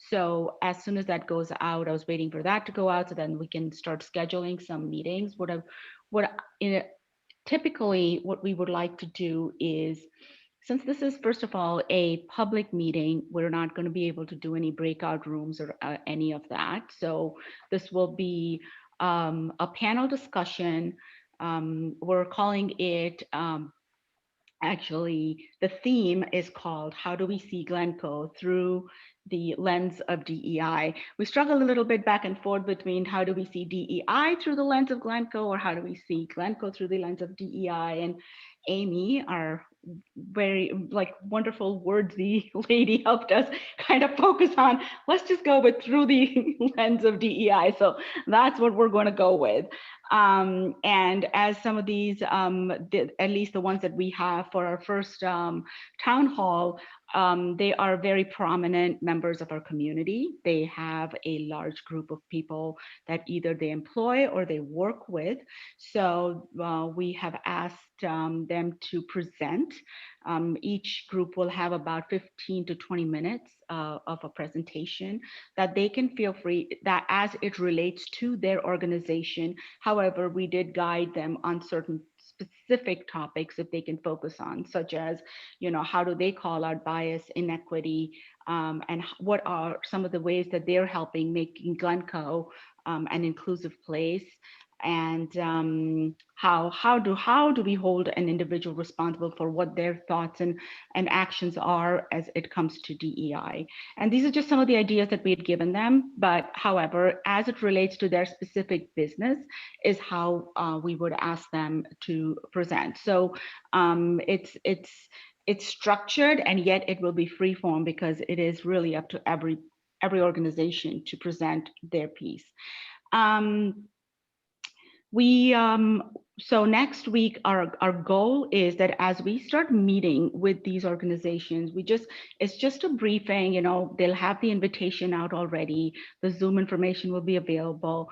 So as soon as that goes out, I was waiting for that to go out so then we can start scheduling some meetings. Typically, what we would like to do is, since this is, first of all, a public meeting, we're not going to be able to do any breakout rooms or any of that. So this will be a panel discussion. We're calling it, actually, the theme is called "How Do We See Glencoe Through the Lens of DEI?" We struggle a little bit back and forth between how do we see DEI through the lens of Glencoe, or how do we see Glencoe through the lens of DEI. And Amy, our very wonderful wordsy lady, helped us kind of focus on, let's just go with through the lens of DEI. So that's what we're going to go with. And as some of these, at least the ones that we have for our first town hall, they are very prominent members of our community. They have a large group of people that either they employ or they work with. So we have asked them to present. Each group will have about 15 to 20 minutes of a presentation that they can feel free, that as it relates to their organization. However, we did guide them on certain specific topics that they can focus on, such as, how do they call out bias, inequity, and what are some of the ways that they're helping making Glencoe an inclusive place, and how do we hold an individual responsible for what their thoughts and actions are as it comes to DEI. And these are just some of the ideas that we had given them, but however, as it relates to their specific business is how we would ask them to present. So it's structured, and yet it will be free form because it is really up to every organization to present their piece. So next week, our goal is that as we start meeting with these organizations, it's just a briefing, they'll have the invitation out already. The Zoom information will be available,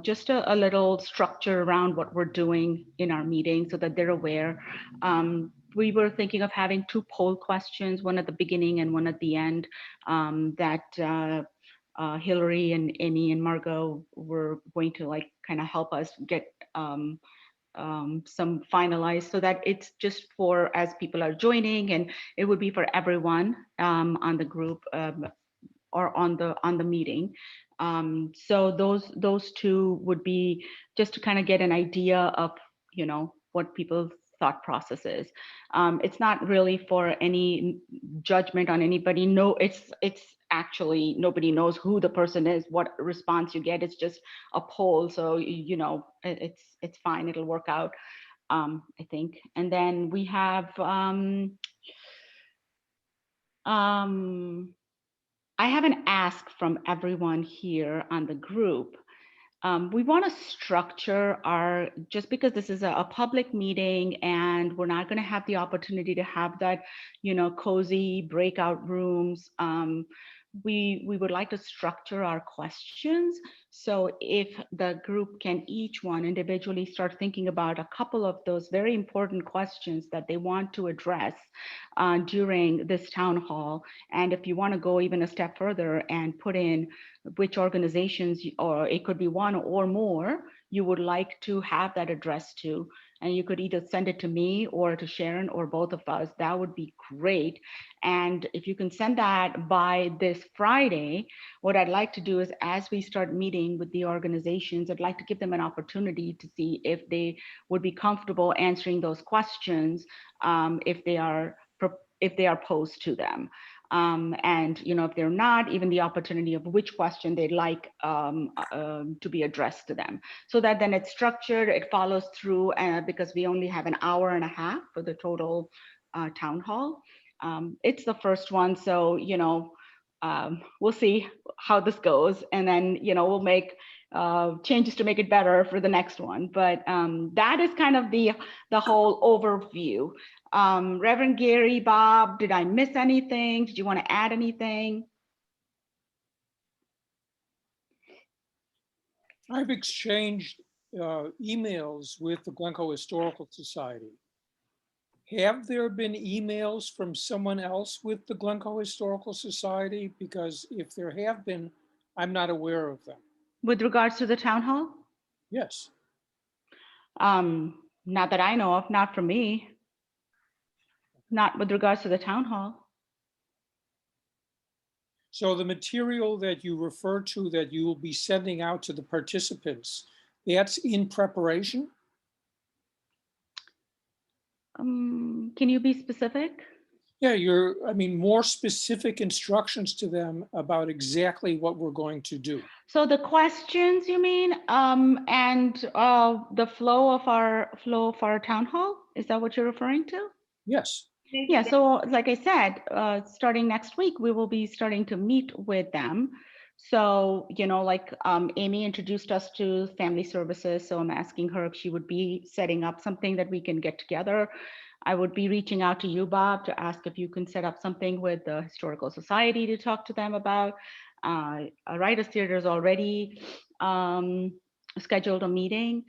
just a little structure around what we're doing in our meeting so that they're aware. We were thinking of having 2 poll questions, one at the beginning and one at the end, that Hillary and Amy and Margot were going to kind of help us get some finalized, so that it's just for as people are joining, and it would be for everyone on the group or on the meeting. So those 2 would be just to kind of get an idea of what people's thought process is. It's not really for any judgment on anybody. No, it's actually nobody knows who the person is, what response you get. It's just a poll, so it's fine. It'll work out, I think. And then we have I have an ask from everyone here on the group. We want to structure just because this is a public meeting and we're not going to have the opportunity to have that, cozy breakout rooms. We would like to structure our questions. So if the group can each one individually start thinking about a couple of those very important questions that they want to address during this town hall. And if you want to go even a step further and put in which organizations, or it could be one or more, you would like to have that addressed to. And you could either send it to me or to Sharon or both of us. That would be great. And if you can send that by this Friday, what I'd like to do is, as we start meeting with the organizations, I'd like to give them an opportunity to see if they would be comfortable answering those questions if they are posed to them. And if they're not, even the opportunity of which question they'd like to be addressed to them, so that then it's structured, it follows through, because we only have an hour and a half for the total town hall. It's the first one, so we'll see how this goes, and then we'll make changes to make it better for the next one. But that is kind of the whole overview. Reverend Gary, Bob, did I miss anything? Did you want to add anything? I've exchanged emails with the Glencoe Historical Society. Have there been emails from someone else with the Glencoe Historical Society? Because if there have been, I'm not aware of them. With regards to the town hall? Yes. Not that I know of, not from me. Not with regards to the town hall. So the material that you refer to that you will be sending out to the participants, that's in preparation? Can you be specific? Yeah, more specific instructions to them about exactly what we're going to do. So the questions, you mean, and the flow of our town hall? Is that what you're referring to? Yes. Yeah, so like I said, starting next week, we will be starting to meet with them. So, Amy introduced us to family services. So I'm asking her if she would be setting up something that we can get together. I would be reaching out to you, Bob, to ask if you can set up something with the Historical Society to talk to them about. Writers Theater is already scheduled a meeting.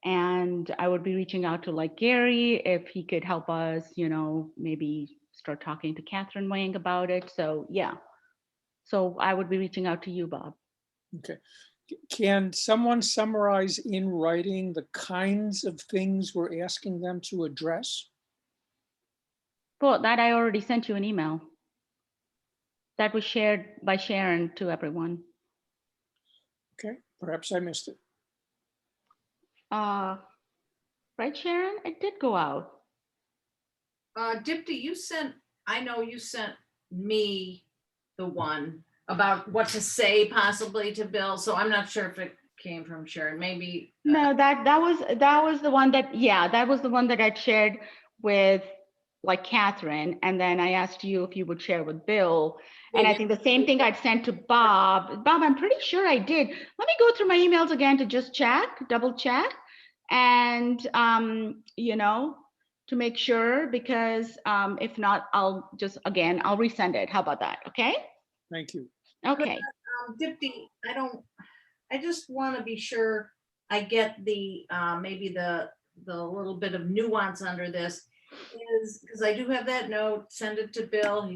And I would be reaching out to Gary if he could help us, maybe start talking to Catherine Wang about it. So yeah, so I would be reaching out to you, Bob. Okay. Can someone summarize in writing the kinds of things we're asking them to address? Well, that I already sent you an email. That was shared by Sharon to everyone. Okay, perhaps I missed it. Right, Sharon? It did go out. Dipti, I know you sent me the one about what to say possibly to Bill, so I'm not sure if it came from Sharon, maybe. No, that was the one that, yeah, that was the one that I'd shared with like Catherine, and then I asked you if you would share with Bill. And I Maybe. think the same thing I'd sent to Bob. Bob, I'm pretty sure I did. Let me go through my emails again to just check, double check. And, you know, to make sure, because if not, I'll just, again, I'll resend it. How about that? Okay. Thank you. Okay. Dipti, I just want to be sure I get the, maybe the little bit of nuance under this is, because I do have that note, send it to Bill,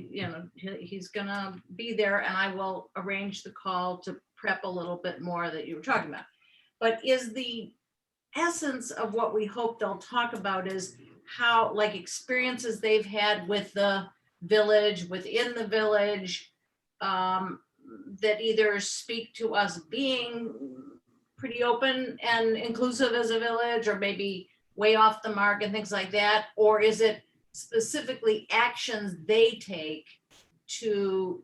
he's gonna be there and I will arrange the call to prep a little bit more that you were talking about. But is the essence of what we hope they'll talk about is how, like, experiences they've had with the village, within the village, that either speak to us being pretty open and inclusive as a village, or maybe way off the mark and things like that? Or is it specifically actions they take to,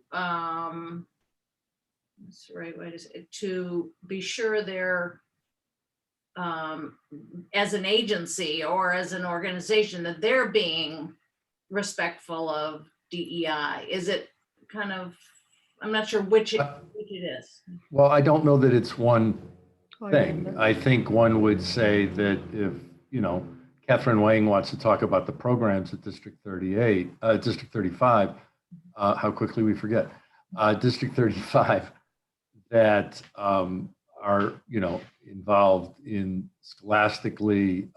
what's the right way to say it, to be sure they're, as an agency or as an organization, that they're being respectful of DEI? Is it kind of, I'm not sure which it is. Well, I don't know that it's one thing. I think one would say that if, Catherine Wang wants to talk about the programs at District 35, how quickly we forget, District 35 that are, involved in scholastically,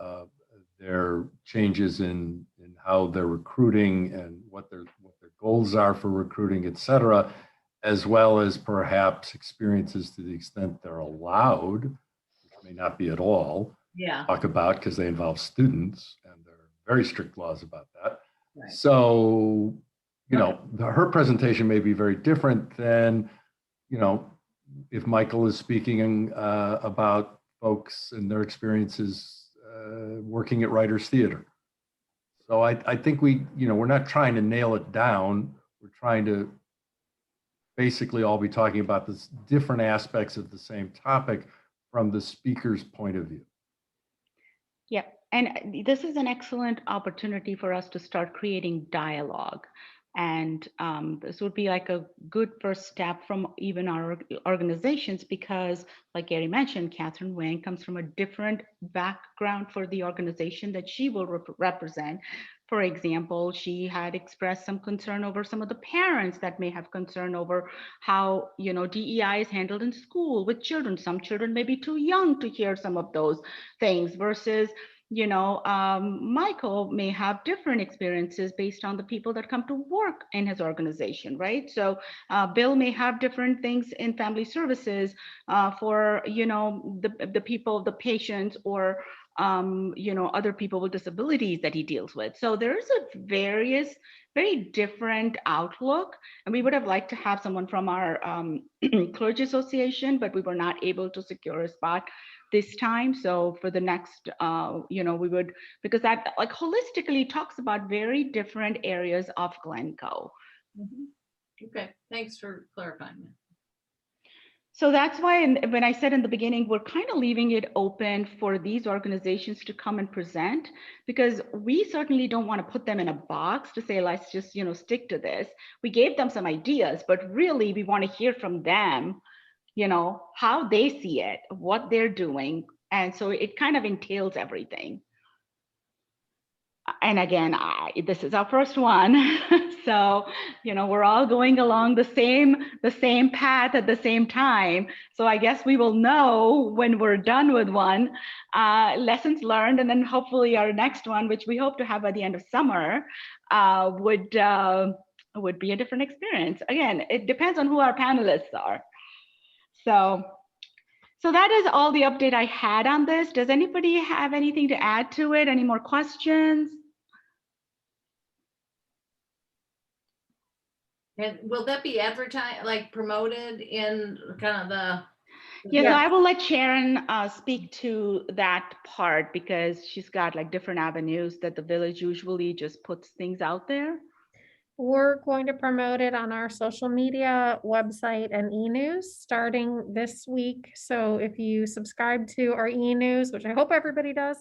their changes in how they're recruiting and what their goals are for recruiting, et cetera, as well as perhaps experiences to the extent they're allowed, which may not be at all, Yeah. talk about because they involve students and there are very strict laws about that. Right. So, her presentation may be very different than, if Michael is speaking about folks and their experiences working at Writers Theater. So I think we're not trying to nail it down. We're trying to basically all be talking about the different aspects of the same topic from the speaker's point of view. Yeah, and this is an excellent opportunity for us to start creating dialogue. And this would be like a good first step from even our organizations, because like Gary mentioned, Catherine Wang comes from a different background for the organization that she will represent. For example, she had expressed some concern over some of the parents that may have concern over how, DEI is handled in school with children. Some children may be too young to hear some of those things versus Michael may have different experiences based on the people that come to work in his organization, right? So Bill may have different things in family services for, the people, the patients, or, other people with disabilities that he deals with. So there's a very different outlook. And we would have liked to have someone from our clergy association, but we were not able to secure a spot this time. So for the next, we would, because that like holistically talks about very different areas of Glencoe. Mm-hmm. Okay, thanks for clarifying that. So that's why when I said in the beginning, we're kind of leaving it open for these organizations to come and present, because we certainly don't want to put them in a box to say, let's just, stick to this. We gave them some ideas, but really we want to hear from them, how they see it, what they're doing. And so it kind of entails everything. And again, this is our first one. So, we're all going along the same path at the same time. So I guess we will know when we're done with one, lessons learned, and then hopefully our next one, which we hope to have by the end of summer, would be a different experience. Again, it depends on who our panelists are. So So that is all the update I had on this. Does anybody have anything to add to it? Any more questions? And will that be advertised, like promoted in kind of the? Yes, Yeah. I will let Sharon speak to that part because she's got like different avenues that the village usually just puts things out there. We're going to promote it on our social media, website, and e-news starting this week. So if you subscribe to our e-news, which I hope everybody does,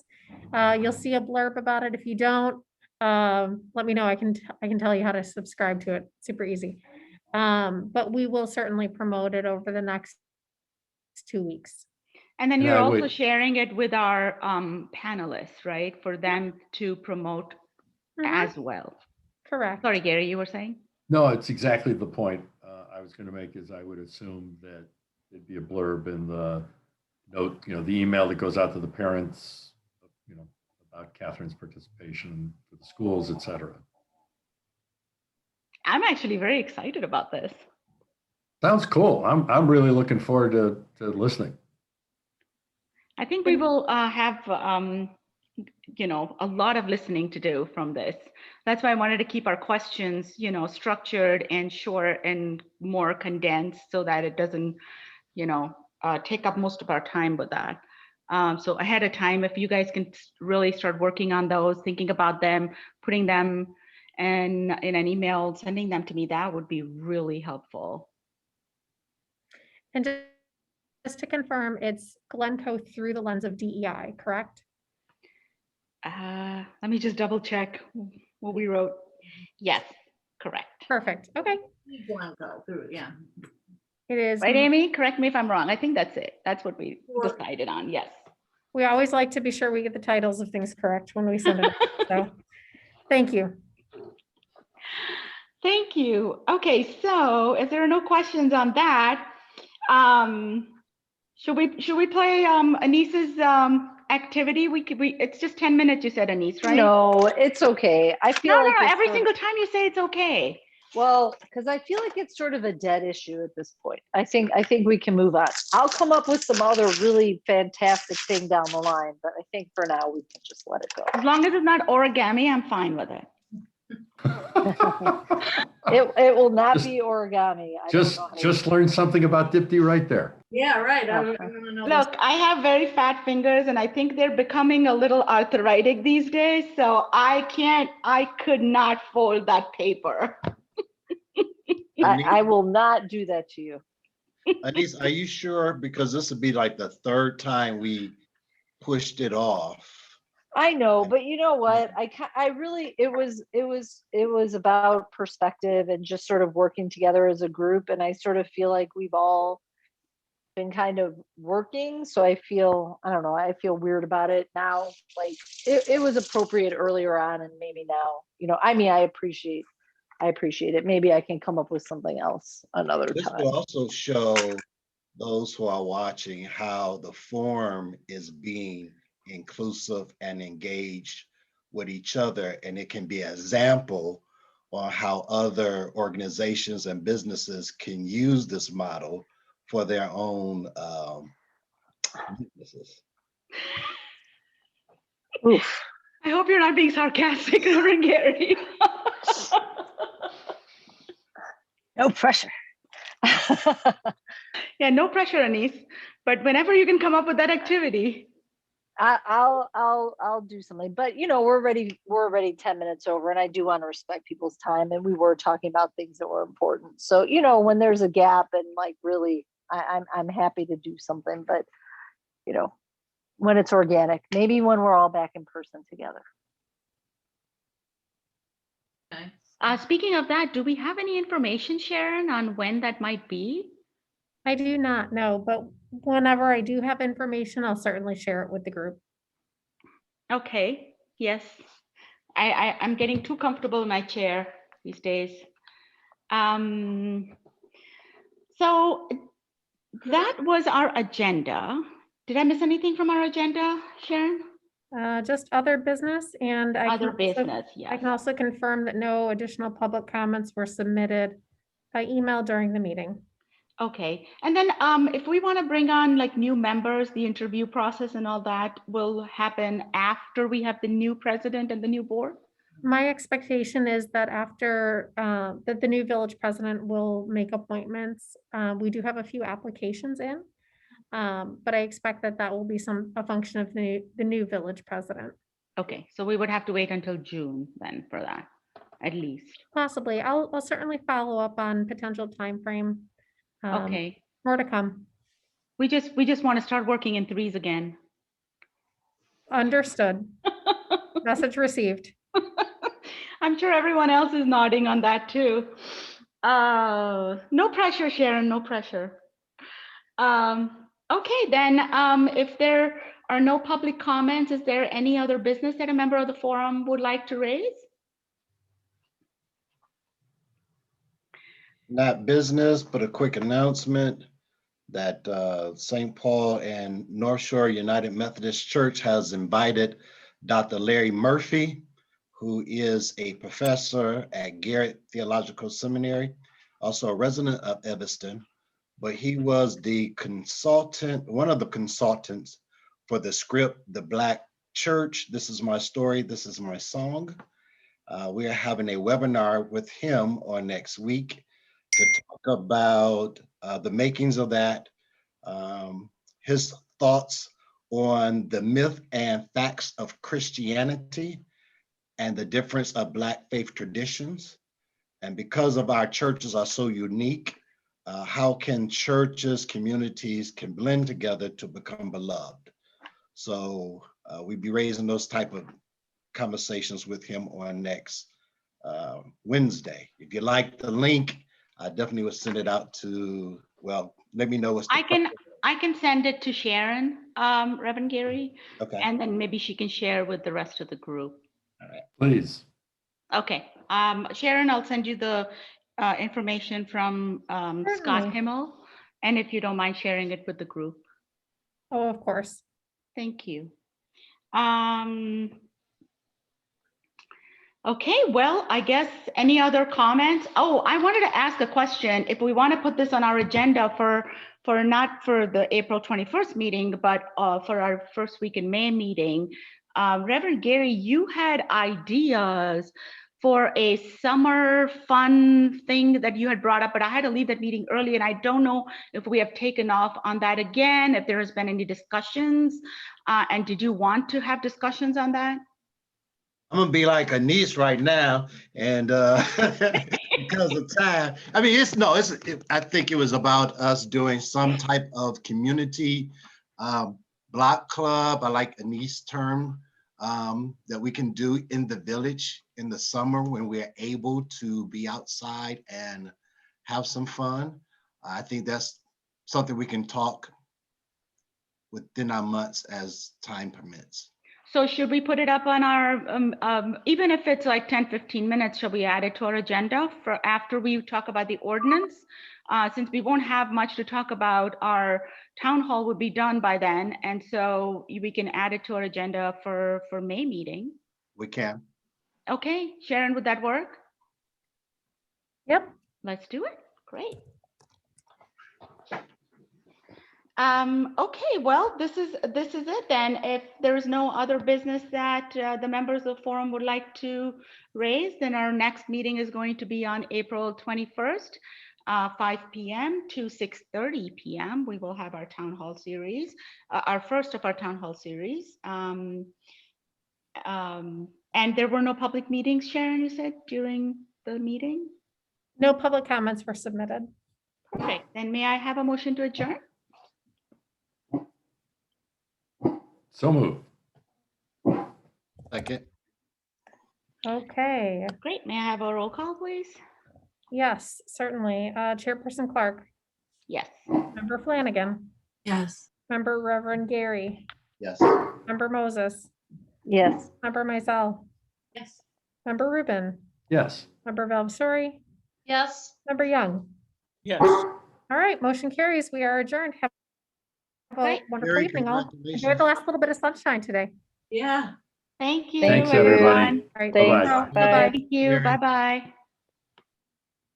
you'll see a blurb about it. If you don't, let me know. I can tell you how to subscribe to it. Super easy. But we will certainly promote it over the next 2 weeks. And then And you're I also would- sharing it with our panelists, right? For them to promote Mhm, as well. correct. Sorry, Gary, you were saying? No, it's exactly the point I was going to make is I would assume that there'd be a blurb in the note, the email that goes out to the parents, about Catherine's participation for the schools, et cetera. I'm actually very excited about this. Sounds cool. I'm really looking forward to listening. I think we will have, a lot of listening to do from this. That's why I wanted to keep our questions, structured and short and more condensed so that it doesn't, take up most of our time with that. So ahead of time, if you guys can really start working on those, thinking about them, putting them in an email, sending them to me, that would be really helpful. And just to confirm, it's Glencoe through the lens of DEI, correct? Let me just double check what we wrote. Yes, correct. Perfect. Okay. Glencoe, yeah. It is. Right, Amy? Correct me if I'm wrong. I think that's it. That's what we Sure. decided on. Yes. We always like to be sure we get the titles of things correct when we send it. So, thank you. Thank you. Okay, so if there are no questions on that, should we play Anis's activity? It's just 10 minutes, you said, Anis, right? No, it's okay. I feel No, like it's every sort of- single time you say it's okay. Well, because I feel like it's sort of a dead issue at this point. I think we can move on. I'll come up with some other really fantastic thing down the line, but I think for now we can just let it go. As long as it's not origami, I'm fine with it. It will not Just- be origami. I don't Just know how to- just learned something about Dipti right there. Yeah, right. I Okay. don't know. Look, I have very fat fingers and I think they're becoming a little arthritic these days. So I could not fold that paper. I will not do that to you. Anise, are you sure? Because this would be like the third time we pushed it off. I know, but you know what? I really, it was about perspective and just sort of working together as a group. And I sort of feel like we've all been kind of working. So I don't know, I feel weird about it now. Like it was appropriate earlier on and maybe now, I mean, I appreciate it. Maybe I can come up with something else another This time. will also show those who are watching how the forum is being inclusive and engaged with each other. And it can be an example on how other organizations and businesses can use this model for their own businesses. Oof. I hope you're not being sarcastic, Reverend Gary. No pressure. Yeah, no pressure, Anis. But whenever you can come up with that activity. I'll do something, but we're already 10 minutes over, and I do want to respect people's time, and we were talking about things that were important. So when there's a gap and like really, I'm happy to do something, but when it's organic, maybe when we're all back in person together. Okay. Speaking of that, do we have any information, Sharon, on when that might be? I do not know, but whenever I do have information, I'll certainly share it with the group. Okay, yes. I'm getting too comfortable in my chair these days. So that was our agenda. Did I miss anything from our agenda, Sharon? Just other business, and Other business, I yes. can also confirm that no additional public comments were submitted by email during the meeting. Okay, and then if we want to bring on like new members, the interview process and all that will happen after we have the new president and the new board? My expectation is that after, that the new village president will make appointments. We do have a few applications in. But I expect that that will be a function of the new village president. Okay, so we would have to wait until June then for that, at least. Possibly. I'll certainly follow up on potential timeframe. Okay, More to come. we just want to start working in threes again. Understood. Message received. I'm sure everyone else is nodding on that too. No pressure, Sharon, no pressure. Okay, then if there are no public comments, is there any other business that a member of the forum would like to raise? Not business, but a quick announcement that St. Paul and North Shore United Methodist Church has invited Dr. Larry Murphy, who is a professor at Garrett Theological Seminary, also a resident of Evanston, but he was the consultant, one of the consultants for the script, The Black Church, This Is My Story, This Is My Song. We are having a webinar with him on next week to talk about the makings of that, his thoughts on the myth and facts of Christianity and the difference of Black faith traditions. And because of our churches are so unique, how can churches, communities can blend together to become beloved? So we'll be raising those type of conversations with him on next Wednesday. If you like the link, I definitely would send it out to, well, let me know what's I can send it to Sharon, Reverend Gary, okay. and then maybe she can share with the rest of the group. All right. Please. Okay, Sharon, I'll send you the information from Scott Certainly. Himmel, and if you don't mind sharing it with the group. Oh, of course. Thank you. Okay, well, I guess any other comments? Oh, I wanted to ask a question. If we want to put this on our agenda for not for the April 21st meeting, but for our first week in May meeting, Reverend Gary, you had ideas for a summer fun thing that you had brought up, but I had to leave that meeting early, and I don't know if we have taken off on that again, if there has been any discussions, and did you want to have discussions on that? I'm gonna be like a niece right now, and because of time. I mean, I think it was about us doing some type of community block club. I like Anice's term that we can do in the village in the summer when we're able to be outside and have some fun. I think that's something we can talk within our months as time permits. So should we put it up on our, even if it's like 10, 15 minutes, shall we add it to our agenda for after we talk about the ordinance? Since we won't have much to talk about, our town hall would be done by then. And so we can add it to our agenda for May meeting. We can. Okay, Sharon, would that work? Yep. Let's do it. Great. Okay, well, this is it then. If there is no other business that the members of the forum would like to raise, then our next meeting is going to be on April 21st, 5 p.m. to 6:30 p.m. We will have our town hall series, our first of our town hall series. And there were no public meetings, Sharon, you said, during the meeting? No public comments were submitted. Perfect. Then may I have a motion to adjourn? So moved. Second. Okay. Great. May I have a roll call, please? Yes, certainly. Chairperson Clark, Yes. Member Flanagan, Yes. Member Reverend Gary, Yes. Member Moses, Yes. Member Mizell, Yes. Member Rubin, Yes. Member Valvasori, Yes. Member Young. Yes. All right, motion carries. We are adjourned. Have a Great. wonderful Very evening all. Enjoy congratulations. the last little bit of sunshine today. Yeah. Thank you, Thank Thanks, everybody. everyone. All right. Bye-bye. Thanks. Bye-bye. Thank you. Bye-bye.